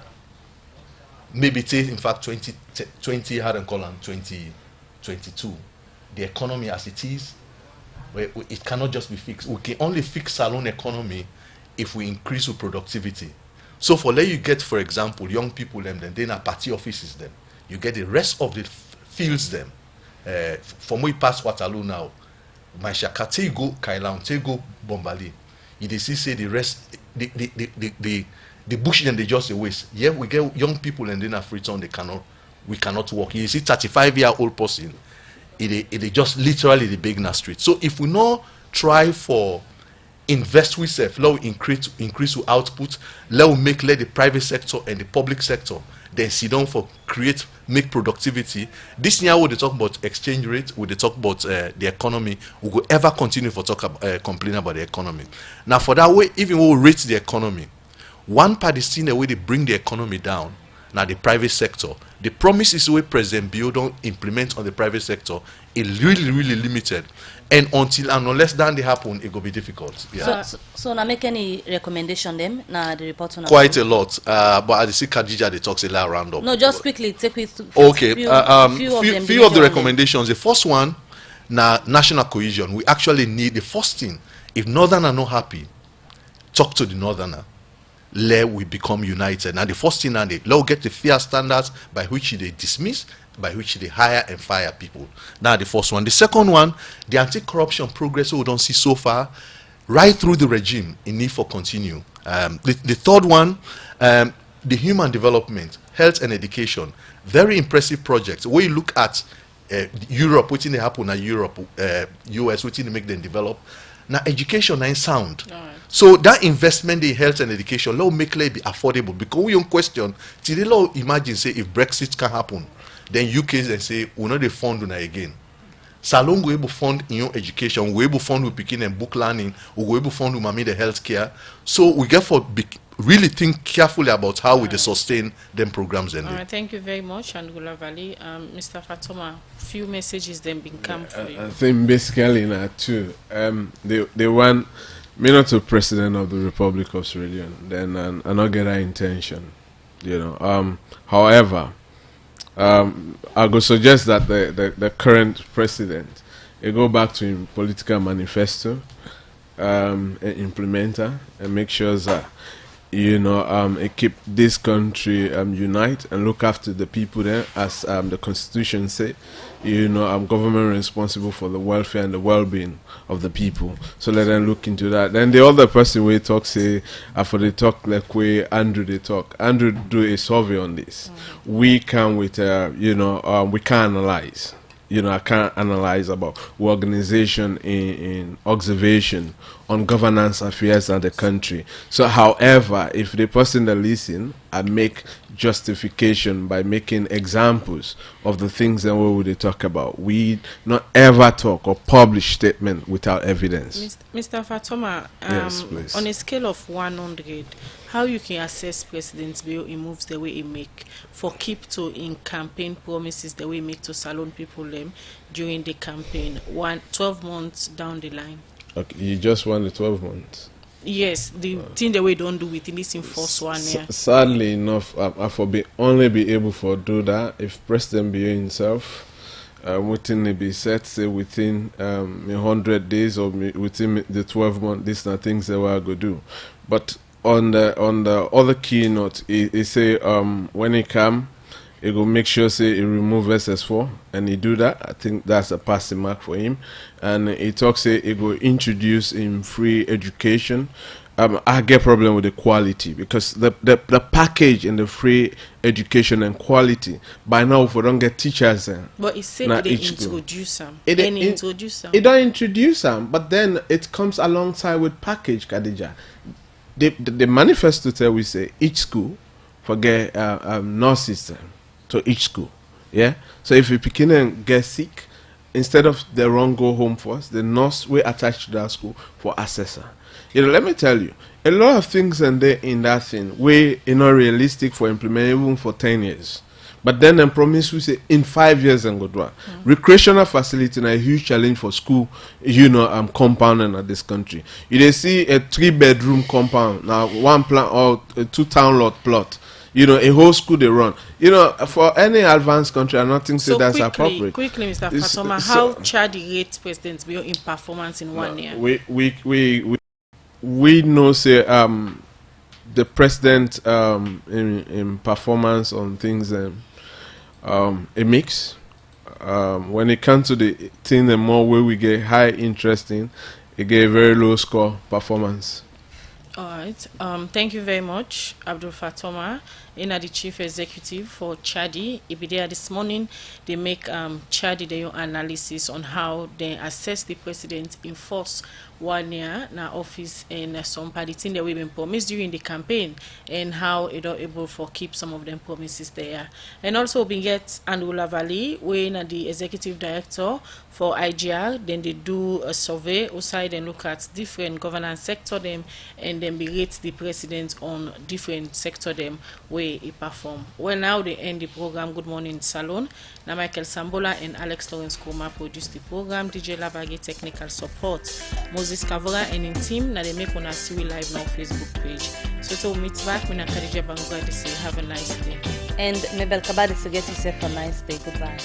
Maybe take in fact 2020 had and call on 2022. The economy as it is, it cannot just be fixed. We can only fix Salone economy if we increase our productivity. So for let you get, for example, young people them, then are party offices them. You get the rest of the fields them. From we pass Waterloo now, my Shakate go Kailan, go Bombali. You see say the rest, the bush then they just a waste. Yeah, we get young people and then are free time we cannot walk. You see 35-year-old person. It just literally the big street. So if we not try for invest with self, let increase our output, let the private sector and the public sector then sit down for make productivity. This year we dey talk about exchange rate, we dey talk about the economy, we go ever continue for complain about the economy. Now for that way, even when we rate the economy, one part is seen the way they bring the economy down. Now the private sector, the promises wey President Bio don't implement on the private sector is really limited, and until and unless that they happen, it will be difficult. Yeah. So now make any recommendation them now the report on Quite a lot, but I see Khadija they talks a lot around up. No, just quickly take with okay. few Of the recommendations. The first one, now national cohesion. We actually need the first thing. If Northern are not happy, talk to the Northerner. Let we become united. Now the first thing, and let get the fair standards by which they dismiss, by which they hire and fire people. Now the first one. The second one, the anti-corruption progress we don't see so far, right through the regime, in need for continue. The third one, the human development, health and education, very impressive projects. When you look at Europe, what they happen in Europe, US, what they make them develop. Now education ain't sound. So that investment in health and education, let make it be affordable. Because we don't question, till they imagine say if Brexit can happen, then UK they say we know they fund again. Salon we able fund in your education, we able fund with picking and book learning, we able fund with mommy the healthcare. So we get for really think carefully about how we sustain them programs. And thank you very much, Angula Valley. Mr. Fatoma, few messages then been come for you. I think basically that too. They want me not to President of the Republic of Sierra Leone, then I not get that intention, you know. However, I go suggest that the current president go back to him political manifesto, and implementer, and make sure that it keep this country unite and look after the people there, as the Constitution say. Government responsible for the welfare and the well-being of the people. So let them look into that. Then the other person we talk say, for the talk like way Andrew they talk. Andrew do a survey on this. We can with we can analyze. I can't analyze about organization in observation on governance affairs of the country. So, however, if the person that listen and make justification by making examples of the things that we would talk about, we not ever talk or publish statement without evidence. Mr. Fatoma, yes, please. On a scale of 100, how you can assess President Bio he moves the way he make for keep to in campaign promises the way he make to Salone people them during the campaign 12 months down the line? Okay, you just want the 12 months. Yes, the thing that we don't do within this in first 1 year. Sadly enough, I for only be able to do that if President Bio himself within be set say within 100 days or within the 12 months. These are things that we are going to do. But on the other keynote, he say when he come, he go make sure say he remove SS4, and he do that. I think that's a passing mark for him. And he talks say he go introduce in free education. I get problem with the quality, because the package in the free education and quality by now if we don't get teachers there. But he said they introduce them. It don't introduce them, but then it comes alongside with package, Khadija. The manifesto tell we say each school forget nurses to each school. Yeah. So if you begin and get sick, instead of the wrong go home first, the nurse will attach to that school for assessor. Let me tell you, a lot of things in that thing we not realistic for implementing even for 10 years. But then they promise we say in 5 years and go do. Recreational facility is a huge challenge for school, compound in this country. You see a 3-bedroom compound now, 1 plant or 2 town lot plot. A whole school they run. For any advanced country, I don't think so that's appropriate. Quickly, Mr. Fatoma, how Chad rates President Bio in performance in 1 year? We know say the president in performance on things a mix. When it comes to the thing, the more where we get high interest in, it get a very low score performance. All right. Thank you very much, Abdul Fatoma. in the chief executive for Chadi. He be there this morning. They make Chadi their analysis on how they assess the president in force 1 year in office and some party thing that we've been promised during the campaign and how it are able for keep some of them promises there. And also we get Andula Valley, when the executive director for IGR, then they do a survey outside and look at different governance sector them and then we rate the president on different sector them where he perform. Well, now they end the program Good Morning Salone. Now Michael Sambola and Alex Lawrence Kuma produce the program. DJ Lavage technical support. Moses Kavora and in team. Now they make on see we live now Facebook page. So to meet back, we na Khadija Bangura say have a nice day. And Mabel Kabadi to get yourself a nice day. Goodbye.